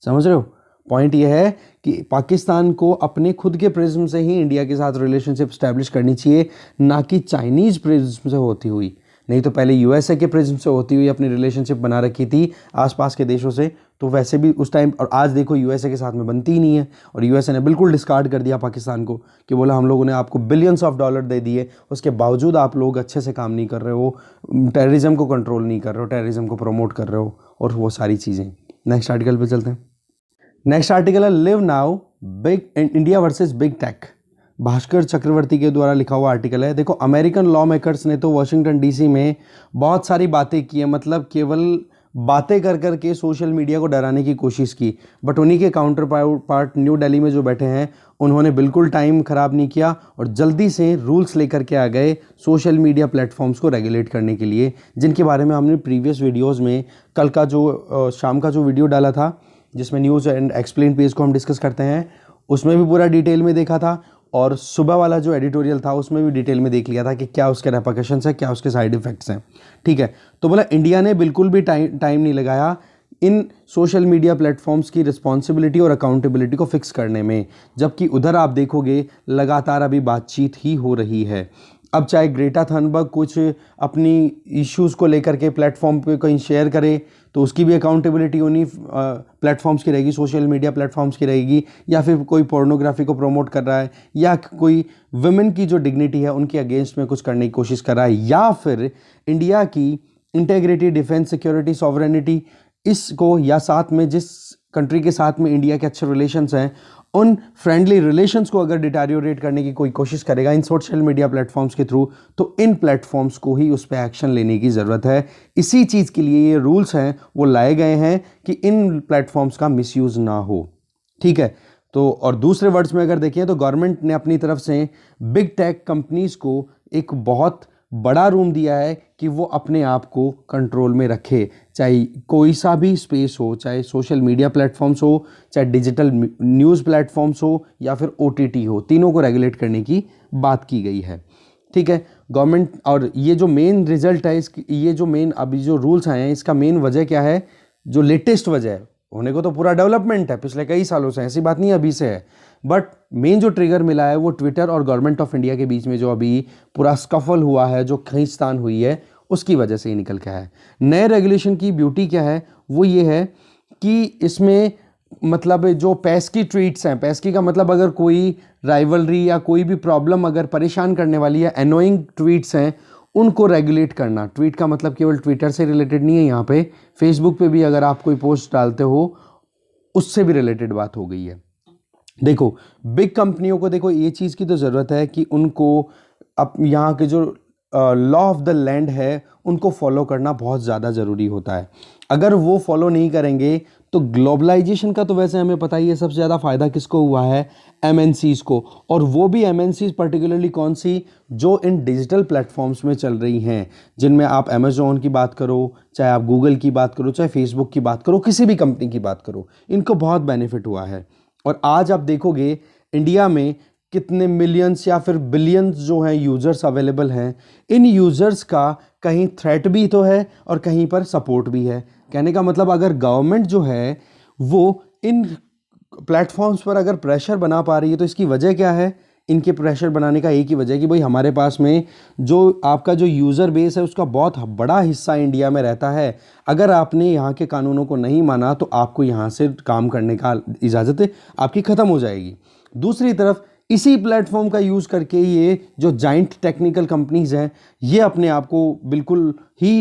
समझ रहे हो? पॉइंट यह है कि पाकिस्तान को अपने खुद के प्रिज्म से ही इंडिया के साथ रिलेशनशिप स्टैब्लिश करनी चाहिए, ना कि चाइनीज़ प्रिज्म से होती हुई। नहीं तो पहले यूएसए के प्रिज्म से होती हुई अपनी रिलेशनशिप बना रखी थी आसपास के देशों से, तो वैसे भी उस टाइम, और आज देखो यूएसए के साथ में बनती ही नहीं है। और यूएसए ने बिल्कुल डिस्कार्ड कर दिया पाकिस्तान को कि बोला हम लोगों ने आपको बिलियंस ऑफ डॉलर दे दिए, उसके बावजूद आप लोग अच्छे से काम नहीं कर रहे हो, टेररिज्म को कंट्रोल नहीं कर रहे हो, टेररिज्म को प्रमोट कर रहे हो और वो सारी चीज़ें। नेक्स्ट आर्टिकल पे चलते हैं। नेक्स्ट आर्टिकल है live now big India versus big tech. Bhaskar Chakravarti के द्वारा लिखा हुआ आर्टिकल है। देखो, अमेरिकन लॉ मेकर्स ने तो वॉशिंगटन डीसी में बहुत सारी बातें की है, मतलब केवल बातें कर कर के सोशल मीडिया को डराने की कोशिश की, बट उन्हीं के काउंटर पार्ट न्यू दिल्ली में जो बैठे हैं उन्होंने बिल्कुल टाइम ख़राब नहीं किया और जल्दी से रूल्स लेकर के आ गए सोशल मीडिया प्लेटफॉर्म्स को रेगुलेट करने के लिए, जिनके बारे में हमने प्रीवियस वीडियोज़ में कल का जो शाम का जो वीडियो डाला था जिसमें न्यूज़ एंड एक्सप्लेन पेज को हम डिस्कस करते हैं, उसमें भी पूरा डिटेल में देखा था, और सुबह वाला जो एडिटोरियल था उसमें भी डिटेल में देख लिया था कि क्या उसके रेपरकशंस हैं, क्या उसके साइड इफ़ेक्ट्स हैं। ठीक है, तो बोला इंडिया ने बिल्कुल भी टाइम नहीं लगाया इन सोशल मीडिया प्लेटफॉर्म्स की रिस्पॉन्सिबिलिटी और अकाउंटेबिलिटी को फिक्स करने में, जबकि उधर आप देखोगे लगातार अभी बातचीत ही हो रही है। अब चाहे ग्रेटा थनबर्ग कुछ अपनी इश्यूज़ को लेकर के प्लेटफॉर्म पे कहीं शेयर करे तो उसकी भी अकाउंटेबिलिटी उन्हीं प्लेटफॉर्म्स की रहेगी, सोशल मीडिया प्लेटफॉर्म्स की रहेगी, या फिर कोई पोर्नोग्राफी को प्रमोट कर रहा है या कोई वुमेन की जो डिग्निटी है उनके अगेंस्ट में कुछ करने की कोशिश कर रहा है, या फिर इंडिया की इंटेग्रिटी, डिफेंस, सिक्योरिटी, सॉवरेनिटी, इसको, या साथ में जिस कंट्री के साथ में इंडिया के अच्छे रिलेशंस हैं उन फ्रेंडली रिलेशंस को अगर डिटेरियोरेट करने की कोई कोशिश करेगा इन सोशल मीडिया प्लेटफॉर्म्स के थ्रू, तो इन प्लेटफॉर्म्स को ही उस पर एक्शन लेने की ज़रूरत है। इसी चीज़ के लिए ये रूल्स हैं वो लाए गए हैं कि इन प्लेटफॉर्म्स का मिसयूज़ ना हो। ठीक है, तो और दूसरे वर्ड्स में अगर देखें तो गवर्नमेंट ने अपनी तरफ से बिग टेक कंपनीज़ को एक बहुत बड़ा रूम दिया है कि वो अपने आप को कंट्रोल में रखे, चाहे कोई सा भी स्पेस हो, चाहे सोशल मीडिया प्लेटफॉर्म्स हो, चाहे डिजिटल न्यूज़ प्लेटफॉर्म्स हो, या फिर ओटीटी हो, तीनों को रेगुलेट करने की बात की गई है। ठीक है, गवर्नमेंट, और ये जो मेन रिजल्ट है ये जो मेन अभी जो रूल्स आए हैं इसका मेन वजह क्या है, जो लेटेस्ट वजह है, होने को तो पूरा डेवलपमेंट है पिछले कई सालों से, ऐसी बात नहीं अभी से है, बट मेन जो ट्रिगर मिला है वो ट्विटर और गवर्नमेंट ऑफ इंडिया के बीच में जो अभी पूरा स्कफल हुआ है, जो खींचतान हुई है, उसकी वजह से ही निकल के है। नए रेगुलेशन की ब्यूटी क्या है, वो ये है कि इसमें मतलब जो पेस्की ट्वीट्स हैं, पेस्की का मतलब अगर कोई राइवलरी या कोई भी प्रॉब्लम अगर परेशान करने वाली है, एनोइंग ट्वीट्स हैं, उनको रेगुलेट करना। ट्वीट का मतलब केवल ट्विटर से रिलेटेड नहीं है, यहाँ पे फेसबुक पे भी अगर आप कोई पोस्ट डालते हो उससे भी रिलेटेड बात हो गई है। देखो, बिग कंपनियों को देखो ये चीज़ की तो ज़रूरत है कि उनको अब यहाँ के जो लॉ ऑफ द लैंड है उनको फॉलो करना बहुत ज़्यादा ज़रूरी होता है। अगर वो फॉलो नहीं करेंगे तो ग्लोबलाइजेशन का तो वैसे हमें पता ही है सबसे ज़्यादा फ़ायदा किसको हुआ है, एमएनसीज़ को, और वो भी एमएनसीज़ पर्टिकुलरली कौन सी, जो इन डिजिटल प्लेटफॉर्म्स में चल रही हैं, जिनमें आप अमेज़ॉन की बात करो, चाहे आप गूगल की बात करो, चाहे फेसबुक की बात करो, किसी भी कंपनी की बात करो, इनको बहुत बेनिफिट हुआ है। और आज आप देखोगे इंडिया में कितने मिलियंस या फिर बिलियंस जो हैं यूज़र्स अवेलेबल हैं, इन यूज़र्स का कहीं थ्रेट भी तो है और कहीं पर सपोर्ट भी है। कहने का मतलब अगर गवर्नमेंट जो है वो इन प्लेटफॉर्म्स पर अगर प्रेशर बना पा रही है तो इसकी वजह क्या है, इनके प्रेशर बनाने का एक ही वजह कि भाई हमारे पास में जो आपका जो यूज़र बेस है उसका बहुत बड़ा हिस्सा इंडिया में रहता है, अगर आपने यहाँ के कानूनों को नहीं माना तो आपको यहाँ से काम करने का इजाज़त आपकी ख़त्म हो जाएगी। दूसरी तरफ इसी प्लेटफॉर्म का यूज़ करके ये जो जाइंट टेक्निकल कंपनीज़ हैं ये अपने आप को बिल्कुल ही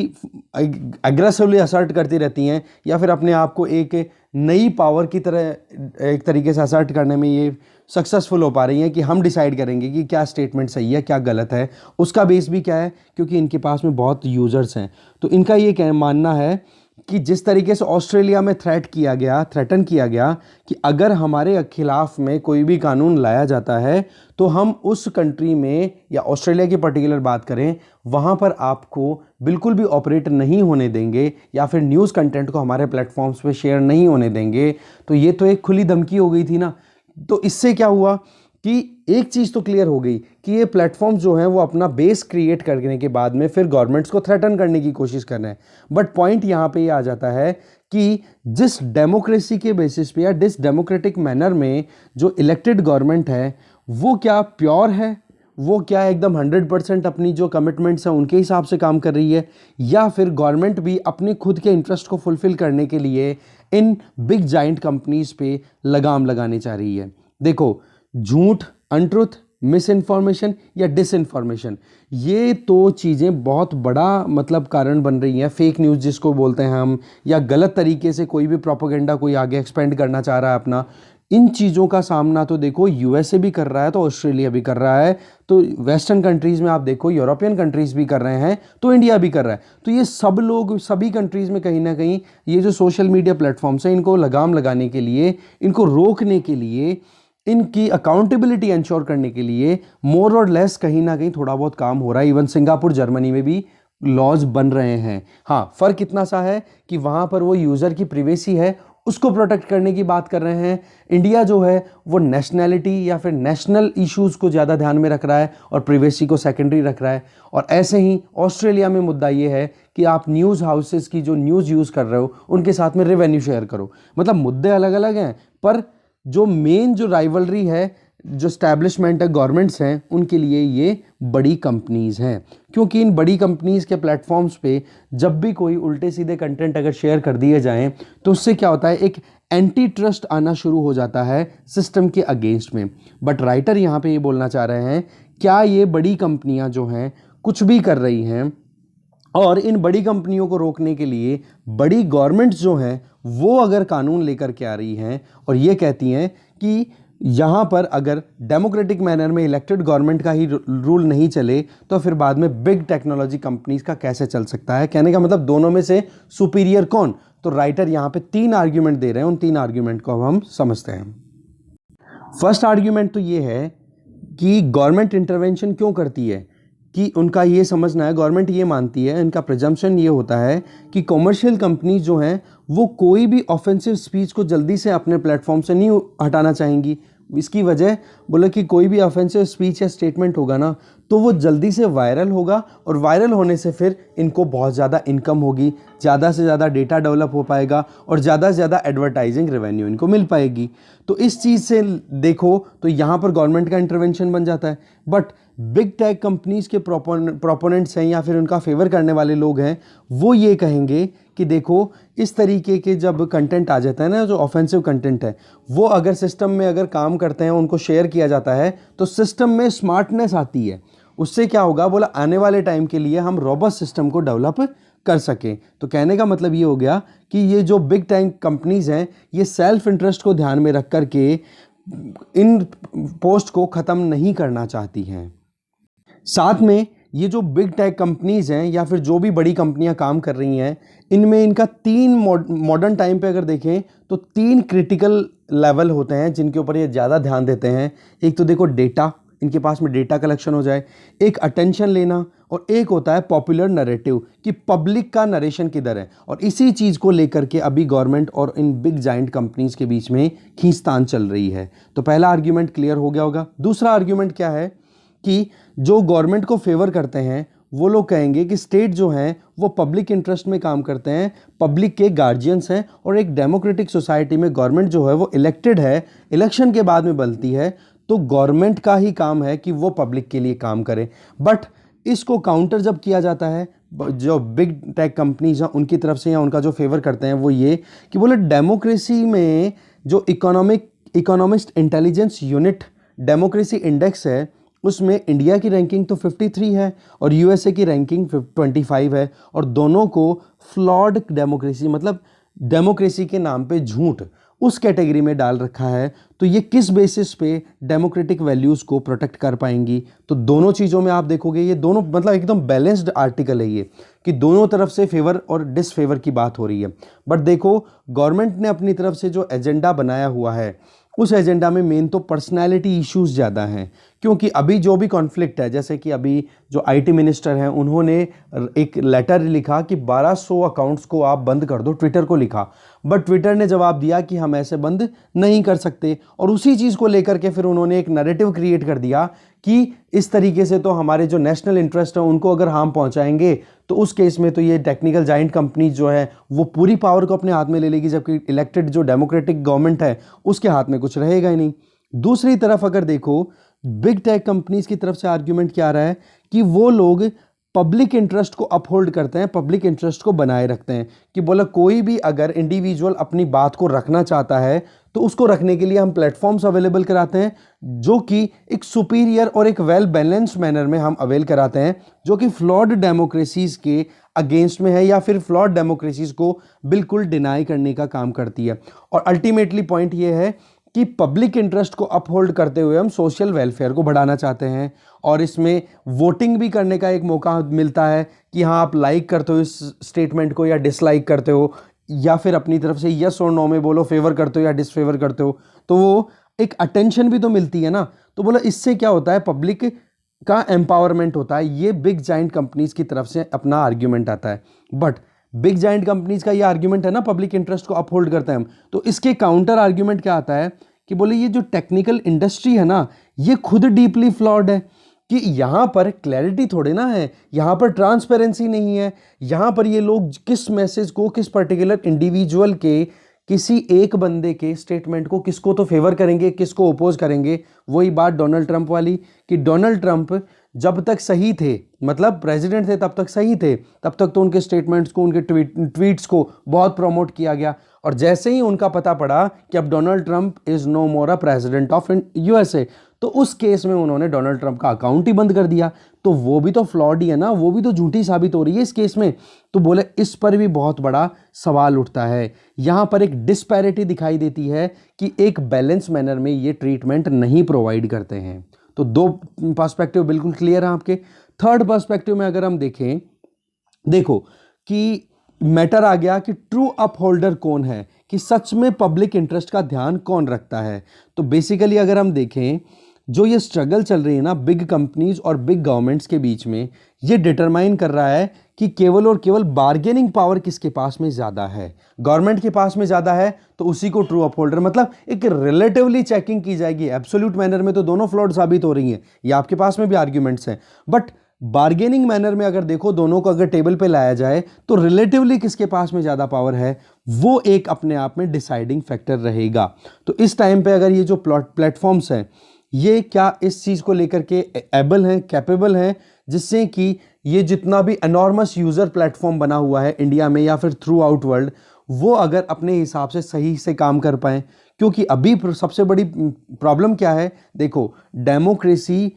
एग्रेसिवली असर्ट करती रहती हैं, या फिर अपने आप को एक नई पावर की तरह एक तरीके से असर्ट करने में ये सक्सेसफुल हो पा रही हैं कि हम डिसाइड करेंगे कि क्या स्टेटमेंट सही है क्या गलत है। उसका बेस भी क्या है, क्योंकि इनके पास में बहुत यूज़र्स हैं, तो इनका ये मानना है कि जिस तरीके से ऑस्ट्रेलिया में थ्रेटन किया गया कि अगर हमारे खिलाफ में कोई भी कानून लाया जाता है तो हम उस कंट्री में, या ऑस्ट्रेलिया की पर्टिकुलर बात करें, वहाँ पर आपको बिल्कुल भी ऑपरेट नहीं होने देंगे या फिर न्यूज़ कंटेंट को हमारे प्लेटफॉर्म्स पे शेयर नहीं होने देंगे। तो ये तो एक खुली धमकी हो गई थी ना। तो इससे क्या हुआ कि एक चीज़ तो क्लियर हो गई कि ये प्लेटफॉर्म जो हैं वो अपना बेस क्रिएट करने के बाद में फिर गवर्नमेंट्स को थ्रेटन करने की कोशिश कर रहे हैं। बट पॉइंट यहाँ पे ये आ जाता है कि जिस डेमोक्रेसी के बेसिस पे या डिस डेमोक्रेटिक मैनर में जो इलेक्टेड गवर्नमेंट है वो क्या प्योर है, वो क्या एकदम 100% अपनी जो कमिटमेंट्स हैं उनके हिसाब से काम कर रही है, या फिर गवर्नमेंट भी अपने खुद के इंटरेस्ट को फुलफिल करने के लिए इन बिग जाइंट कंपनीज पे लगाम लगाने चाह रही है। देखो, झूठ, अनट्रुथ, मिस इन्फॉर्मेशन या डिसइन्फॉर्मेशन, ये तो चीज़ें बहुत बड़ा मतलब कारण बन रही हैं। फेक न्यूज़ जिसको बोलते हैं हम, या गलत तरीके से कोई भी प्रोपेगेंडा कोई आगे एक्सपेंड करना चाह रहा है अपना, इन चीज़ों का सामना तो देखो यूएसए भी कर रहा है, तो ऑस्ट्रेलिया भी कर रहा है, तो वेस्टर्न कंट्रीज़ में आप देखो यूरोपियन कंट्रीज़ भी कर रहे हैं, तो इंडिया भी कर रहा है। तो ये सब लोग सभी कंट्रीज़ में कहीं ना कहीं ये जो सोशल मीडिया प्लेटफॉर्म्स हैं इनको लगाम लगाने के लिए, इनको रोकने के लिए, इनकी अकाउंटेबिलिटी इंश्योर करने के लिए मोर और लेस कहीं ना कहीं थोड़ा बहुत काम हो रहा है। इवन सिंगापुर, जर्मनी में भी लॉज बन रहे हैं। हाँ, फ़र्क इतना सा है कि वहाँ पर वो यूज़र की प्रिवेसी है उसको प्रोटेक्ट करने की बात कर रहे हैं। इंडिया जो है वो नेशनैलिटी या फिर नेशनल इश्यूज़ को ज़्यादा ध्यान में रख रहा है और प्रिवेसी को सेकेंडरी रख रहा है। और ऐसे ही ऑस्ट्रेलिया में मुद्दा ये है कि आप न्यूज़ हाउसेस की जो न्यूज़ यूज़ कर रहे हो उनके साथ में रेवेन्यू शेयर करो। मतलब मुद्दे अलग अलग हैं, पर जो मेन जो राइवलरी है, जो स्टैब्लिशमेंट है, गवर्नमेंट्स हैं, उनके लिए ये बड़ी कंपनीज़ हैं। क्योंकि इन बड़ी कंपनीज़ के प्लेटफॉर्म्स पे जब भी कोई उल्टे सीधे कंटेंट अगर शेयर कर दिए जाएं तो उससे क्या होता है, एक एंटी ट्रस्ट आना शुरू हो जाता है सिस्टम के अगेंस्ट में। बट राइटर यहाँ पे ये बोलना चाह रहे हैं, क्या ये बड़ी कंपनियाँ जो हैं कुछ भी कर रही हैं, और इन बड़ी कंपनियों को रोकने के लिए बड़ी गवर्नमेंट्स जो हैं वो अगर कानून लेकर के आ रही हैं और ये कहती हैं कि यहाँ पर अगर डेमोक्रेटिक मैनर में इलेक्टेड गवर्नमेंट का ही रूल नहीं चले तो फिर बाद में बिग टेक्नोलॉजी कंपनीज का कैसे चल सकता है। कहने का मतलब दोनों में से सुपीरियर कौन? तो राइटर यहाँ पे 3 आर्ग्यूमेंट दे रहे हैं, उन 3 आर्ग्यूमेंट को हम समझते हैं। फर्स्ट आर्ग्यूमेंट तो ये है कि गवर्नमेंट इंटरवेंशन क्यों करती है, कि उनका ये समझना है, गवर्नमेंट ये मानती है, इनका प्रजम्पशन ये होता है कि कॉमर्शियल कंपनीज जो हैं वो कोई भी ऑफेंसिव स्पीच को जल्दी से अपने प्लेटफॉर्म से नहीं हटाना चाहेंगी। इसकी वजह बोले कि कोई भी ऑफेंसिव स्पीच या स्टेटमेंट होगा ना तो वो जल्दी से वायरल होगा, और वायरल होने से फिर इनको बहुत ज़्यादा इनकम होगी, ज़्यादा से ज़्यादा डेटा डेवलप हो पाएगा और ज़्यादा से ज़्यादा एडवर्टाइजिंग रेवेन्यू इनको मिल पाएगी। तो इस चीज़ से देखो तो यहाँ पर गवर्नमेंट का इंटरवेंशन बन जाता है। बट बिग टेक कंपनीज के प्रोपोनेंट्स हैं या फिर उनका फेवर करने वाले लोग हैं, वो ये कहेंगे कि देखो इस तरीके के जब कंटेंट आ जाता है ना, जो ऑफेंसिव कंटेंट है, वो अगर सिस्टम में अगर काम करते हैं, उनको शेयर किया जाता है तो सिस्टम में स्मार्टनेस आती है। उससे क्या होगा, बोला आने वाले टाइम के लिए हम रोबस्ट सिस्टम को डेवलप कर सकें। तो कहने का मतलब ये हो गया कि ये जो बिग टेक कंपनीज हैं ये सेल्फ इंटरेस्ट को ध्यान में रख कर के इन पोस्ट को ख़त्म नहीं करना चाहती हैं। साथ में ये जो बिग टेक कंपनीज हैं या फिर जो भी बड़ी कंपनियां काम कर रही हैं, इनमें इनका 3 मॉडर्न टाइम पे अगर देखें तो 3 क्रिटिकल लेवल होते हैं जिनके ऊपर ये ज़्यादा ध्यान देते हैं। एक तो देखो डेटा, इनके पास में डेटा कलेक्शन हो जाए, एक अटेंशन लेना, और एक होता है पॉपुलर नैरेटिव कि पब्लिक का नरेशन किधर है। और इसी चीज़ को लेकर के अभी गवर्नमेंट और इन बिग जाइंट कंपनीज के बीच में खींचतान चल रही है। तो पहला आर्ग्यूमेंट क्लियर हो गया होगा। दूसरा आर्ग्यूमेंट क्या है कि जो गवर्नमेंट को फेवर करते हैं वो लोग कहेंगे कि स्टेट जो हैं वो पब्लिक इंटरेस्ट में काम करते हैं, पब्लिक के गार्जियंस हैं, और एक डेमोक्रेटिक सोसाइटी में गवर्नमेंट जो है वो इलेक्टेड है, इलेक्शन के बाद में बनती है, तो गवर्नमेंट का ही काम है कि वो पब्लिक के लिए काम करे। बट इसको काउंटर जब किया जाता है जो बिग टेक कंपनीज हैं उनकी तरफ से, या उनका जो फेवर करते हैं वो ये कि बोले डेमोक्रेसी में जो economist intelligence unit democracy index है उसमें इंडिया की रैंकिंग तो 53 है और यूएसए की रैंकिंग 25 है, और दोनों को फ्लॉड डेमोक्रेसी, मतलब डेमोक्रेसी के नाम पे झूठ, उस कैटेगरी में डाल रखा है, तो ये किस बेसिस पे डेमोक्रेटिक वैल्यूज़ को प्रोटेक्ट कर पाएंगी? तो दोनों चीज़ों में आप देखोगे ये दोनों मतलब एकदम बैलेंस्ड आर्टिकल है ये, कि दोनों तरफ से फेवर और डिसफेवर की बात हो रही है। बट देखो, गवर्नमेंट ने अपनी तरफ से जो एजेंडा बनाया हुआ है, उस एजेंडा में मेन तो पर्सनैलिटी इश्यूज ज़्यादा हैं, क्योंकि अभी जो भी कॉन्फ्लिक्ट है, जैसे कि अभी जो आईटी मिनिस्टर हैं उन्होंने एक लेटर लिखा कि 1200 अकाउंट्स को आप बंद कर दो, ट्विटर को लिखा। बट ट्विटर ने जवाब दिया कि हम ऐसे बंद नहीं कर सकते, और उसी चीज़ को लेकर के फिर उन्होंने एक नैरेटिव क्रिएट कर दिया कि इस तरीके से तो हमारे जो नेशनल इंटरेस्ट है उनको अगर हार्म पहुंचाएंगे तो उस केस में तो ये टेक्निकल जाइंट कंपनी जो है वो पूरी पावर को अपने हाथ में ले लेगी, जबकि इलेक्टेड जो डेमोक्रेटिक गवर्नमेंट है उसके हाथ में कुछ रहेगा ही नहीं। दूसरी तरफ अगर देखो, बिग टेक कंपनीज की तरफ से आर्ग्यूमेंट क्या आ रहा है कि वो लोग पब्लिक इंटरेस्ट को अपहोल्ड करते हैं, पब्लिक इंटरेस्ट को बनाए रखते हैं, कि बोला कोई भी अगर इंडिविजुअल अपनी बात को रखना चाहता है तो उसको रखने के लिए हम प्लेटफॉर्म्स अवेलेबल कराते हैं, जो कि एक सुपीरियर और एक वेल बैलेंस्ड मैनर में हम अवेल कराते हैं, जो कि फ्लॉड डेमोक्रेसीज के अगेंस्ट में है या फिर फ्लॉड डेमोक्रेसीज को बिल्कुल डिनाई करने का काम करती है। और अल्टीमेटली पॉइंट ये है कि पब्लिक इंटरेस्ट को अपहोल्ड करते हुए हम सोशल वेलफेयर को बढ़ाना चाहते हैं, और इसमें वोटिंग भी करने का एक मौका मिलता है कि हाँ, आप लाइक करते हो इस स्टेटमेंट को या डिसलाइक करते हो, या फिर अपनी तरफ से यस और नो में बोलो, फेवर करते हो या डिसफेवर करते हो, तो वो एक अटेंशन भी तो मिलती है ना। तो बोला इससे क्या होता है, पब्लिक का एम्पावरमेंट होता है। ये बिग जाइंट कंपनीज की तरफ से अपना आर्ग्यूमेंट आता है। बट बिग जाइंट कंपनीज का ये आर्ग्यूमेंट है ना, पब्लिक इंटरेस्ट को अपहोल्ड करते हैं हम, तो इसके काउंटर आर्ग्यूमेंट क्या आता है कि बोले ये जो टेक्निकल इंडस्ट्री है ना, ये खुद डीपली फ्लॉड है, कि यहाँ पर क्लैरिटी थोड़े ना है, यहाँ पर ट्रांसपेरेंसी नहीं है, यहाँ पर ये लोग किस मैसेज को, किस पर्टिकुलर इंडिविजुअल के, किसी एक बंदे के स्टेटमेंट को किसको तो फेवर करेंगे, किसको ओपोज करेंगे। वही बात डोनाल्ड ट्रंप वाली, कि डोनाल्ड ट्रंप जब तक सही थे, मतलब प्रेसिडेंट थे, तब तक सही थे, तब तक तो उनके स्टेटमेंट्स को, उनके ट्वीट्स को बहुत प्रमोट किया गया। और जैसे ही उनका पता पड़ा कि अब Donald Trump is no more a president of USA, तो उस केस में उन्होंने डोनाल्ड ट्रंप का अकाउंट ही बंद कर दिया। तो वो भी तो फ्लॉड ही है ना, वो भी तो झूठी साबित हो रही है इस केस में। तो बोले इस पर भी बहुत बड़ा सवाल उठता है। यहाँ पर एक डिस्पैरिटी दिखाई देती है कि एक बैलेंस मैनर में ये ट्रीटमेंट नहीं प्रोवाइड करते हैं। तो दो पर्सपेक्टिव बिल्कुल क्लियर है आपके। थर्ड पर्सपेक्टिव में अगर हम देखें, देखो कि मैटर आ गया कि ट्रू अपहोल्डर कौन है, कि सच में पब्लिक इंटरेस्ट का ध्यान कौन रखता है। तो बेसिकली अगर हम देखें, जो ये स्ट्रगल चल रही है ना बिग कंपनीज और बिग गवर्नमेंट्स के बीच में, ये डिटरमाइन कर रहा है कि केवल और केवल बार्गेनिंग पावर किसके पास में ज़्यादा है। गवर्नमेंट के पास में ज़्यादा है तो उसी को ट्रू अपहोल्डर, मतलब एक रिलेटिवली चेकिंग की जाएगी। एब्सोल्यूट मैनर में तो दोनों फ्लॉड साबित हो रही हैं, ये आपके पास में भी आर्ग्यूमेंट्स हैं। बट बार्गेनिंग मैनर में अगर देखो, दोनों को अगर टेबल पे लाया जाए तो रिलेटिवली किसके पास में ज़्यादा पावर है, वो एक अपने आप में डिसाइडिंग फैक्टर रहेगा। तो इस टाइम पे अगर ये जो प्लेटफॉर्म्स हैं, ये क्या इस चीज़ को लेकर के एबल हैं, कैपेबल हैं, जिससे कि ये जितना भी एनॉर्मस यूज़र प्लेटफॉर्म बना हुआ है इंडिया में या फिर थ्रू आउट वर्ल्ड, वो अगर अपने हिसाब से सही से काम कर पाएँ। क्योंकि अभी सबसे बड़ी प्रॉब्लम क्या है, देखो डेमोक्रेसी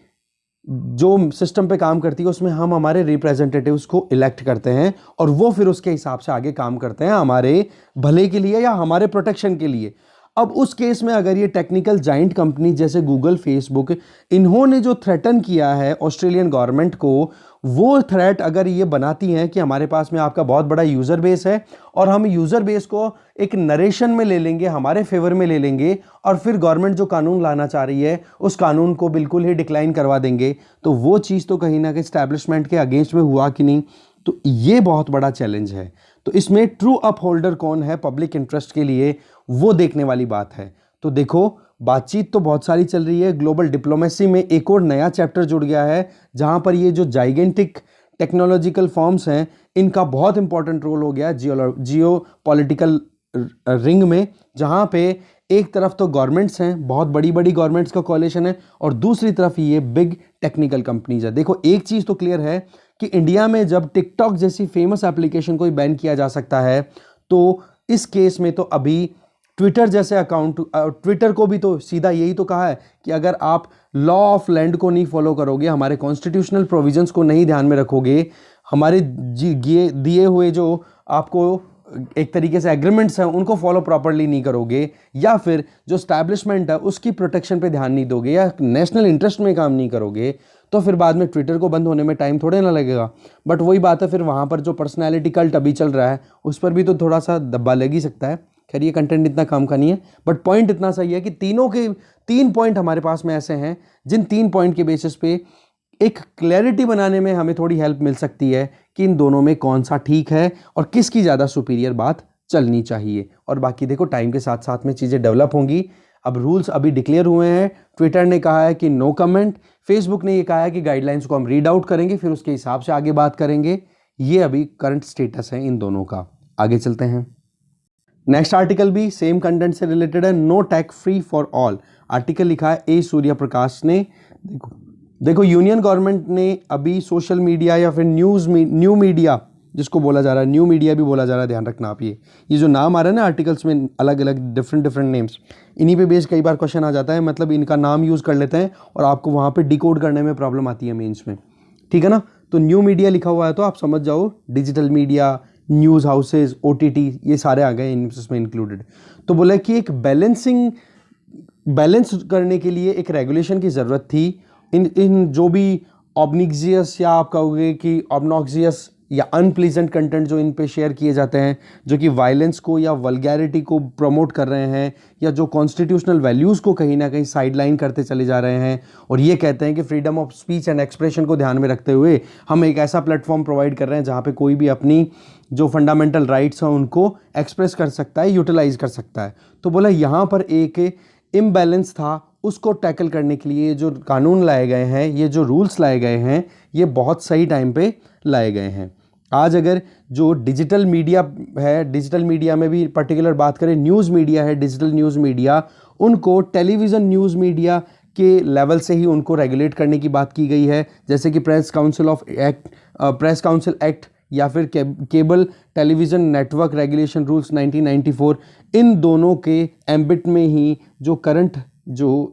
जो सिस्टम पे काम करती है उसमें हम हमारे रिप्रेजेंटेटिव्स को इलेक्ट करते हैं, और वो फिर उसके हिसाब से आगे काम करते हैं हमारे भले के लिए या हमारे प्रोटेक्शन के लिए। अब उस केस में अगर ये टेक्निकल जाइंट कंपनी जैसे गूगल, फेसबुक, इन्होंने जो थ्रेटन किया है ऑस्ट्रेलियन गवर्नमेंट को, वो थ्रेट अगर ये बनाती हैं कि हमारे पास में आपका बहुत बड़ा यूज़र बेस है और हम यूज़र बेस को एक नरेशन में ले लेंगे, हमारे फेवर में ले लेंगे, और फिर गवर्नमेंट जो कानून लाना चाह रही है उस कानून को बिल्कुल ही डिक्लाइन करवा देंगे, तो वो चीज़ तो कहीं ना कहीं एस्टैब्लिशमेंट के अगेंस्ट में हुआ कि नहीं। तो ये बहुत बड़ा चैलेंज है। तो इसमें ट्रू अपहोल्डर कौन है पब्लिक इंटरेस्ट के लिए, वो देखने वाली बात है। तो देखो, बातचीत तो बहुत सारी चल रही है। ग्लोबल डिप्लोमेसी में एक और नया चैप्टर जुड़ गया है, जहां पर ये जो जाइगेंटिक टेक्नोलॉजिकल फॉर्म्स हैं, इनका बहुत इंपॉर्टेंट रोल हो गया जियो पॉलिटिकल रिंग में, जहां पे एक तरफ तो गवर्नमेंट्स हैं, बहुत बड़ी बड़ी गवर्नमेंट्स का कोalition है, और दूसरी तरफ ये बिग टेक्निकल कंपनीज है। देखो, एक चीज़ तो क्लियर है कि इंडिया में जब टिकटॉक जैसी फेमस एप्लीकेशन को ही बैन किया जा सकता है, तो इस केस में तो अभी ट्विटर जैसे अकाउंट, ट्विटर को भी तो सीधा यही तो कहा है कि अगर आप लॉ ऑफ लैंड को नहीं फॉलो करोगे, हमारे कॉन्स्टिट्यूशनल प्रोविजंस को नहीं ध्यान में रखोगे, हमारे दिए हुए जो आपको एक तरीके से एग्रीमेंट्स हैं उनको फॉलो प्रॉपरली नहीं करोगे, या फिर जो स्टैब्लिशमेंट है उसकी प्रोटेक्शन पे ध्यान नहीं दोगे, या नेशनल इंटरेस्ट में काम नहीं करोगे, तो फिर बाद में ट्विटर को बंद होने में टाइम थोड़े ना लगेगा। बट वही बात है, फिर वहाँ पर जो पर्सनैलिटी कल्ट अभी चल रहा है उस पर भी तो थोड़ा सा दब्बा लग ही सकता है। खैर ये कंटेंट इतना काम का नहीं है, बट पॉइंट इतना सही है कि तीनों के 3 पॉइंट हमारे पास में ऐसे हैं जिन 3 पॉइंट के बेसिस पे एक क्लैरिटी बनाने में हमें थोड़ी हेल्प मिल सकती है कि इन दोनों में कौन सा ठीक है और किसकी ज़्यादा सुपीरियर बात चलनी चाहिए। और बाकी देखो टाइम के साथ साथ में चीज़ें डेवलप होंगी। अब रूल्स अभी डिक्लेयर हुए हैं, ट्विटर ने कहा है कि नो कमेंट, फेसबुक ने ये कहा है कि गाइडलाइंस को हम रीड आउट करेंगे, फिर उसके हिसाब से आगे बात करेंगे। ये अभी करंट स्टेटस है इन दोनों का। आगे चलते हैं। नेक्स्ट आर्टिकल भी सेम कंटेंट से रिलेटेड है, no tax free for all. Article लिखा है ए सूर्य प्रकाश ने। देखो यूनियन गवर्नमेंट ने अभी सोशल मीडिया या फिर न्यू मीडिया जिसको बोला जा रहा है, न्यू मीडिया भी बोला जा रहा है, ध्यान रखना आप। ये जो नाम आ रहा है ना आर्टिकल्स में, अलग अलग डिफरेंट नेम्स, इन्हीं पे बेस कई बार क्वेश्चन आ जाता है, मतलब इनका नाम यूज़ कर लेते हैं और आपको वहाँ पे डिकोड करने में प्रॉब्लम आती है मेंस में, ठीक है ना। तो न्यू मीडिया लिखा हुआ है तो आप समझ जाओ digital media, news houses, OTT, ये सारे आ गए इसमें इंक्लूडेड। तो बोला कि एक बैलेंस करने के लिए एक रेगुलेशन की ज़रूरत थी। इन जो भी ऑब्निक्सियस या आप कहोगे कि ऑब्नॉक्सियस या अनप्लीजेंट कंटेंट जो इन पे शेयर किए जाते हैं, जो कि वायलेंस को या वल्गैरिटी को प्रमोट कर रहे हैं, या जो कॉन्स्टिट्यूशनल वैल्यूज़ को कहीं ना कहीं साइडलाइन करते चले जा रहे हैं, और ये कहते हैं कि freedom of speech and expression को ध्यान में रखते हुए हम एक ऐसा प्लेटफॉर्म प्रोवाइड कर रहे हैं जहाँ पे कोई भी अपनी जो फंडामेंटल राइट्स हैं उनको एक्सप्रेस कर सकता है, यूटिलाइज कर सकता है। तो बोला यहाँ पर एक इम्बैलेंस था, उसको टैकल करने के लिए जो कानून लाए गए हैं, ये जो रूल्स लाए गए हैं, ये बहुत सही टाइम पे लाए गए हैं। आज अगर जो डिजिटल मीडिया है, डिजिटल मीडिया में भी पर्टिकुलर बात करें, न्यूज़ मीडिया है, डिजिटल न्यूज़ मीडिया, उनको टेलीविज़न न्यूज़ मीडिया के लेवल से ही उनको रेगुलेट करने की बात की गई है, जैसे कि प्रेस काउंसिल एक्ट या फिर cable television network regulation rules 1994। इन दोनों के एम्बिट में ही जो करंट जो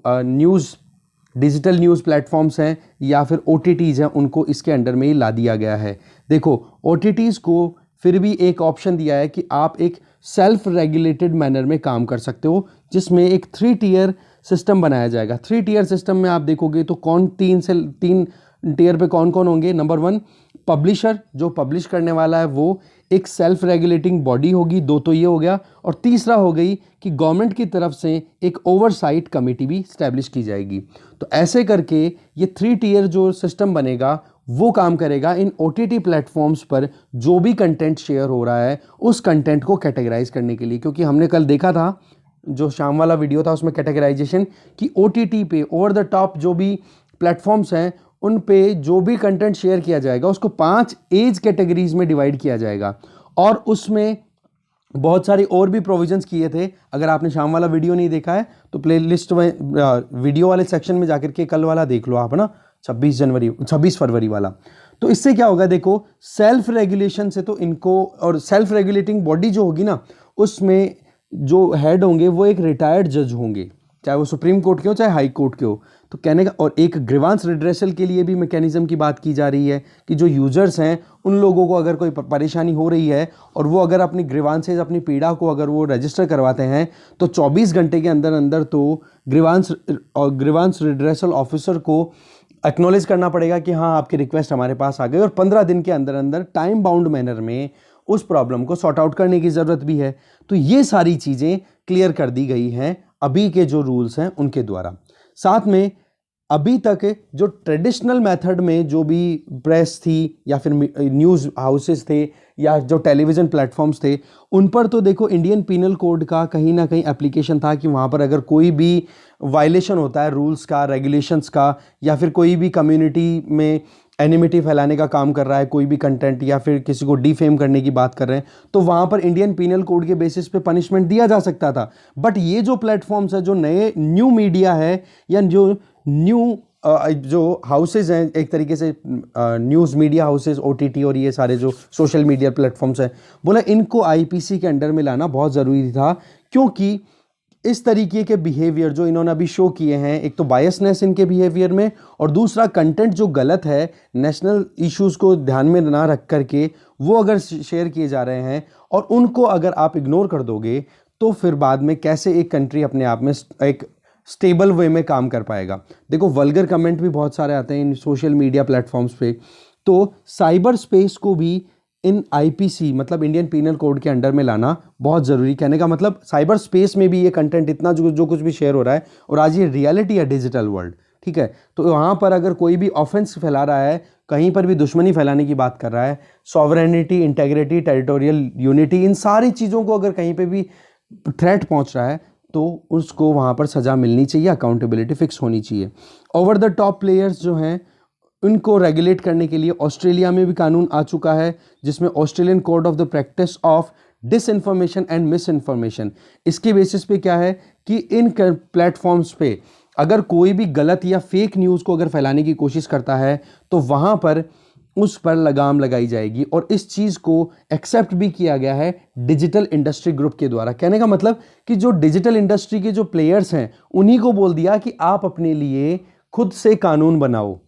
डिजिटल न्यूज़ प्लेटफॉर्म्स हैं या फिर OTTs हैं, उनको इसके अंडर में ही ला दिया गया है। देखो OTTs को फिर भी एक ऑप्शन दिया है कि आप एक सेल्फ रेगुलेटेड मैनर में काम कर सकते हो, जिसमें एक 3 टियर सिस्टम बनाया जाएगा। 3 टियर सिस्टम में आप देखोगे तो तीन टियर पे कौन कौन होंगे। नंबर 1 पब्लिशर, जो पब्लिश करने वाला है वो एक सेल्फ रेगुलेटिंग बॉडी होगी, 2 तो ये हो गया, और तीसरा हो गई कि गवर्नमेंट की तरफ से एक ओवरसाइट कमेटी भी स्टैब्लिश की जाएगी। तो ऐसे करके ये 3 टियर जो सिस्टम बनेगा वो काम करेगा इन OTT प्लेटफॉर्म्स पर जो भी कंटेंट शेयर हो रहा है उस कंटेंट को कैटेगराइज करने के लिए। क्योंकि हमने कल देखा था जो शाम वाला वीडियो था उसमें कैटेगराइजेशन कि OTT पे ओवर द टॉप जो भी प्लेटफॉर्म्स हैं उन पे जो भी कंटेंट शेयर किया जाएगा उसको 5 एज कैटेगरीज में डिवाइड किया जाएगा, और उसमें बहुत सारे और भी प्रोविजंस किए थे। अगर आपने शाम वाला वीडियो नहीं देखा है तो प्लेलिस्ट में वीडियो वाले सेक्शन में जाकर के कल वाला देख लो आप, है ना, 26 फरवरी वाला। तो इससे क्या होगा, देखो सेल्फ रेगुलेशन से तो इनको, और सेल्फ रेगुलेटिंग बॉडी जो होगी ना उसमें जो हेड होंगे वो एक रिटायर्ड जज होंगे, चाहे वो सुप्रीम कोर्ट के हो चाहे हाई कोर्ट के हो। तो कहने का, और एक ग्रीवांस रिड्रेसल के लिए भी मैकेनिज्म की बात की जा रही है कि जो यूजर्स हैं उन लोगों को अगर कोई परेशानी हो रही है और वो अगर अपनी ग्रीवांसेज, अपनी पीड़ा को अगर वो रजिस्टर करवाते हैं तो 24 घंटे के अंदर अंदर तो ग्रीवांस रिड्रेसल ऑफिसर को एक्नॉलेज करना पड़ेगा कि हाँ आपकी रिक्वेस्ट हमारे पास आ गई, और 15 दिन के अंदर अंदर टाइम बाउंड मैनर में उस प्रॉब्लम को सॉर्ट आउट करने की ज़रूरत भी है। तो ये सारी चीज़ें क्लियर कर दी गई हैं अभी के जो रूल्स हैं उनके द्वारा। साथ में अभी तक जो ट्रेडिशनल मेथड में जो भी प्रेस थी या फिर न्यूज़ हाउसेस थे या जो टेलीविज़न प्लेटफॉर्म्स थे, उन पर तो देखो इंडियन पीनल कोड का कहीं ना कहीं एप्लीकेशन था कि वहाँ पर अगर कोई भी वायलेशन होता है रूल्स का, रेगुलेशंस का, या फिर कोई भी कम्युनिटी में एनिमिटी फैलाने का काम कर रहा है, कोई भी कंटेंट, या फिर किसी को डिफेम करने की बात कर रहे हैं, तो वहाँ पर इंडियन पीनल कोड के बेसिस पे पनिशमेंट दिया जा सकता था। बट ये जो प्लेटफॉर्म्स है, जो नए न्यू मीडिया है या जो न्यू जो हाउसेज हैं, एक तरीके से न्यूज़ मीडिया हाउसेज, OTT और ये सारे जो सोशल मीडिया प्लेटफॉर्म्स हैं, बोला इनको IPC के अंडर में लाना बहुत ज़रूरी था, क्योंकि इस तरीके के बिहेवियर जो इन्होंने अभी शो किए हैं, एक तो बायसनेस इनके बिहेवियर में, और दूसरा कंटेंट जो गलत है नेशनल इश्यूज़ को ध्यान में ना रख करके वो अगर शेयर किए जा रहे हैं और उनको अगर आप इग्नोर कर दोगे तो फिर बाद में कैसे एक कंट्री अपने आप में एक स्टेबल वे में काम कर पाएगा। देखो वल्गर कमेंट भी बहुत सारे आते हैं इन सोशल मीडिया प्लेटफॉर्म्स पे, तो साइबर स्पेस को भी इन आईपीसी मतलब इंडियन पीनल कोड के अंडर में लाना बहुत ज़रूरी। कहने का मतलब साइबर स्पेस में भी ये कंटेंट इतना जो कुछ भी शेयर हो रहा है, और आज ये रियलिटी है डिजिटल वर्ल्ड, ठीक है, तो वहाँ पर अगर कोई भी ऑफेंस फैला रहा है, कहीं पर भी दुश्मनी फैलाने की बात कर रहा है, सॉवरेनिटी, इंटेग्रिटी, टेरिटोरियल यूनिटी, इन सारी चीज़ों को अगर कहीं पर भी थ्रेट पहुँच रहा है तो उसको वहाँ पर सज़ा मिलनी चाहिए, अकाउंटेबिलिटी फिक्स होनी चाहिए। ओवर द टॉप प्लेयर्स जो हैं उनको रेगुलेट करने के लिए ऑस्ट्रेलिया में भी कानून आ चुका है, जिसमें Australian code of the practice of disinformation and miss information, इसके बेसिस पे क्या है कि इन प्लेटफॉर्म्स पे अगर कोई भी गलत या फेक न्यूज़ को अगर फैलाने की कोशिश करता है तो वहाँ पर उस पर लगाम लगाई जाएगी। और इस चीज़ को एक्सेप्ट भी किया गया है डिजिटल इंडस्ट्री ग्रुप के द्वारा। कहने का मतलब कि जो डिजिटल इंडस्ट्री के जो प्लेयर्स हैं उन्हीं को बोल दिया कि आप अपने लिए खुद से कानून बनाओ।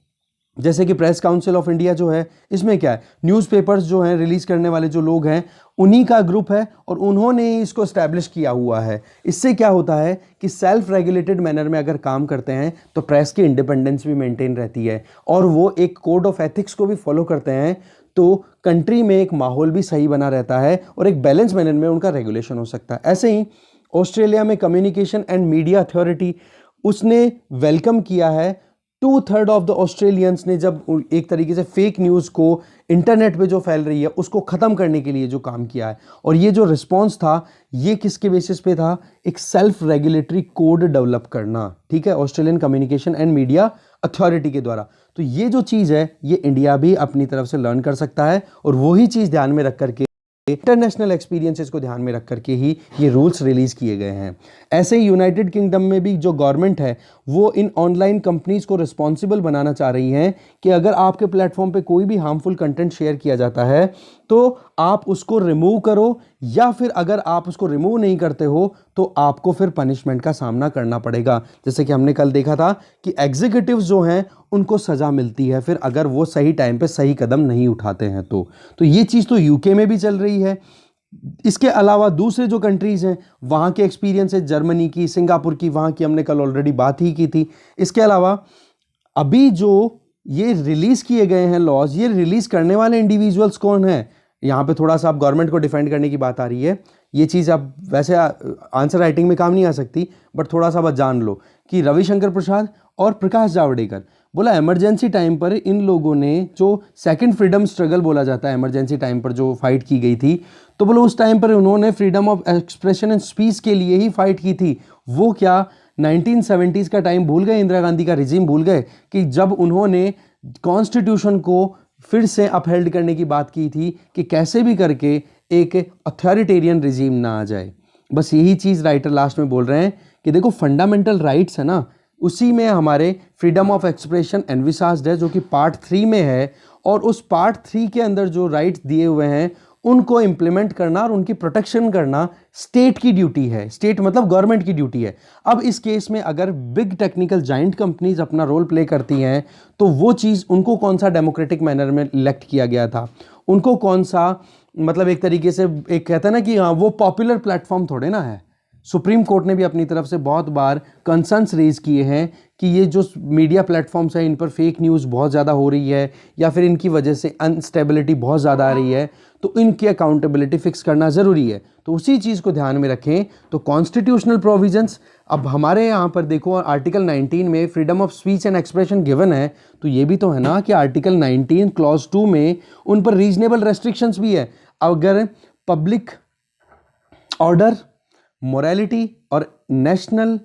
जैसे कि प्रेस काउंसिल ऑफ इंडिया जो है, इसमें क्या है, न्यूज़पेपर्स जो हैं रिलीज़ करने वाले जो लोग हैं उन्हीं का ग्रुप है और उन्होंने इसको एस्टैब्लिश किया हुआ है। इससे क्या होता है कि सेल्फ रेगुलेटेड मैनर में अगर काम करते हैं तो प्रेस की इंडिपेंडेंस भी मेंटेन रहती है और वो एक कोड ऑफ एथिक्स को भी फॉलो करते हैं, तो कंट्री में एक माहौल भी सही बना रहता है और एक बैलेंस मैनर में उनका रेगुलेशन हो सकता है। ऐसे ही ऑस्ट्रेलिया में कम्युनिकेशन एंड मीडिया अथॉरिटी उसने वेलकम किया है 2/3 ऑफ द ऑस्ट्रेलियंस ने जब एक तरीके से फेक न्यूज़ को इंटरनेट पे जो फैल रही है उसको ख़त्म करने के लिए जो काम किया है। और ये जो रिस्पॉन्स था ये किसके बेसिस पे था, एक सेल्फ रेगुलेटरी कोड डेवलप करना, ठीक है, Australian communication and media authority के द्वारा। तो ये जो चीज़ है ये इंडिया भी अपनी तरफ से लर्न कर सकता है और वही चीज़ ध्यान में रख करके इंटरनेशनल एक्सपीरियंसेस को ध्यान में रख करके ही ये रूल्स रिलीज किए गए हैं। ऐसे ही यूनाइटेड किंगडम में भी जो गवर्नमेंट है वो इन ऑनलाइन कंपनीज को रिस्पॉन्सिबल बनाना चाह रही हैं कि अगर आपके प्लेटफॉर्म पे कोई भी हार्मफुल कंटेंट शेयर किया जाता है तो आप उसको रिमूव करो, या फिर अगर आप उसको रिमूव नहीं करते हो तो आपको फिर पनिशमेंट का सामना करना पड़ेगा। जैसे कि हमने कल देखा था कि एग्जीक्यूटिव्स जो हैं उनको सज़ा मिलती है फिर अगर वो सही टाइम पे सही कदम नहीं उठाते हैं तो ये चीज़ तो यूके में भी चल रही है। इसके अलावा दूसरे जो कंट्रीज़ हैं वहाँ के एक्सपीरियंस है, जर्मनी की, सिंगापुर की, वहाँ की हमने कल ऑलरेडी बात ही की थी। इसके अलावा अभी जो ये रिलीज़ किए गए हैं लॉज, ये रिलीज़ करने वाले इंडिविजुअल्स कौन हैं, यहाँ पे थोड़ा सा आप गवर्नमेंट को डिफेंड करने की बात आ रही है। ये चीज़ आप वैसे आंसर राइटिंग में काम नहीं आ सकती बट थोड़ा सा बस जान लो कि रविशंकर प्रसाद और प्रकाश जावड़ेकर, बोला इमरजेंसी टाइम पर इन लोगों ने जो सेकंड फ्रीडम स्ट्रगल बोला जाता है, इमरजेंसी टाइम पर जो फाइट की गई थी, तो बोलो उस टाइम पर उन्होंने freedom of expression and speech के लिए ही फाइट की थी। वो क्या 1970s का टाइम भूल गए, इंदिरा गांधी का रिजीम भूल गए कि जब उन्होंने कॉन्स्टिट्यूशन को फिर से अपहेल्ड करने की बात की थी कि कैसे भी करके एक अथॉरिटेरियन रिजीम ना आ जाए। बस यही चीज़ राइटर लास्ट में बोल रहे हैं कि देखो फंडामेंटल राइट्स है ना, उसी में हमारे फ्रीडम ऑफ एक्सप्रेशन एनविसाज्ड है जो कि पार्ट 3 में है, और उस पार्ट 3 के अंदर जो राइट्स दिए हुए हैं उनको इम्प्लीमेंट करना और उनकी प्रोटेक्शन करना स्टेट की ड्यूटी है। स्टेट मतलब गवर्नमेंट की ड्यूटी है। अब इस केस में अगर बिग टेक्निकल जाइंट कंपनीज अपना रोल प्ले करती हैं तो वो चीज़ उनको कौन सा डेमोक्रेटिक मैनर में इलेक्ट किया गया था, उनको कौन सा मतलब एक तरीके से एक कहता है ना कि हाँ वो पॉपुलर प्लेटफॉर्म थोड़े ना है। सुप्रीम कोर्ट ने भी अपनी तरफ से बहुत बार कंसर्न्स रेज किए हैं कि ये जो मीडिया प्लेटफॉर्म्स हैं इन पर फेक न्यूज़ बहुत ज़्यादा हो रही है या फिर इनकी वजह से अनस्टेबिलिटी बहुत ज़्यादा आ रही है, तो इनकी अकाउंटेबिलिटी फिक्स करना ज़रूरी है। तो उसी चीज़ को ध्यान में रखें। तो कॉन्स्टिट्यूशनल प्रोविजंस, अब हमारे यहाँ पर देखो आर्टिकल 19 में freedom of speech and expression given है, तो ये भी तो है ना कि आर्टिकल 19 क्लॉज 2 में उन पर रीजनेबल रेस्ट्रिक्शंस भी है। अगर पब्लिक ऑर्डर, मोरालिटी और नेशनल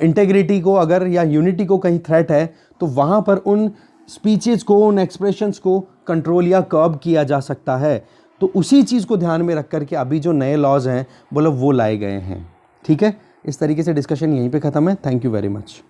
इंटेग्रिटी को अगर या यूनिटी को कहीं थ्रेट है तो वहाँ पर उन स्पीचेस को, उन एक्सप्रेशंस को कंट्रोल या कर्ब किया जा सकता है। तो उसी चीज़ को ध्यान में रख कर के अभी जो नए लॉज हैं बोलो वो लाए गए हैं। ठीक है, इस तरीके से डिस्कशन यहीं पे ख़त्म है। Thank you very much.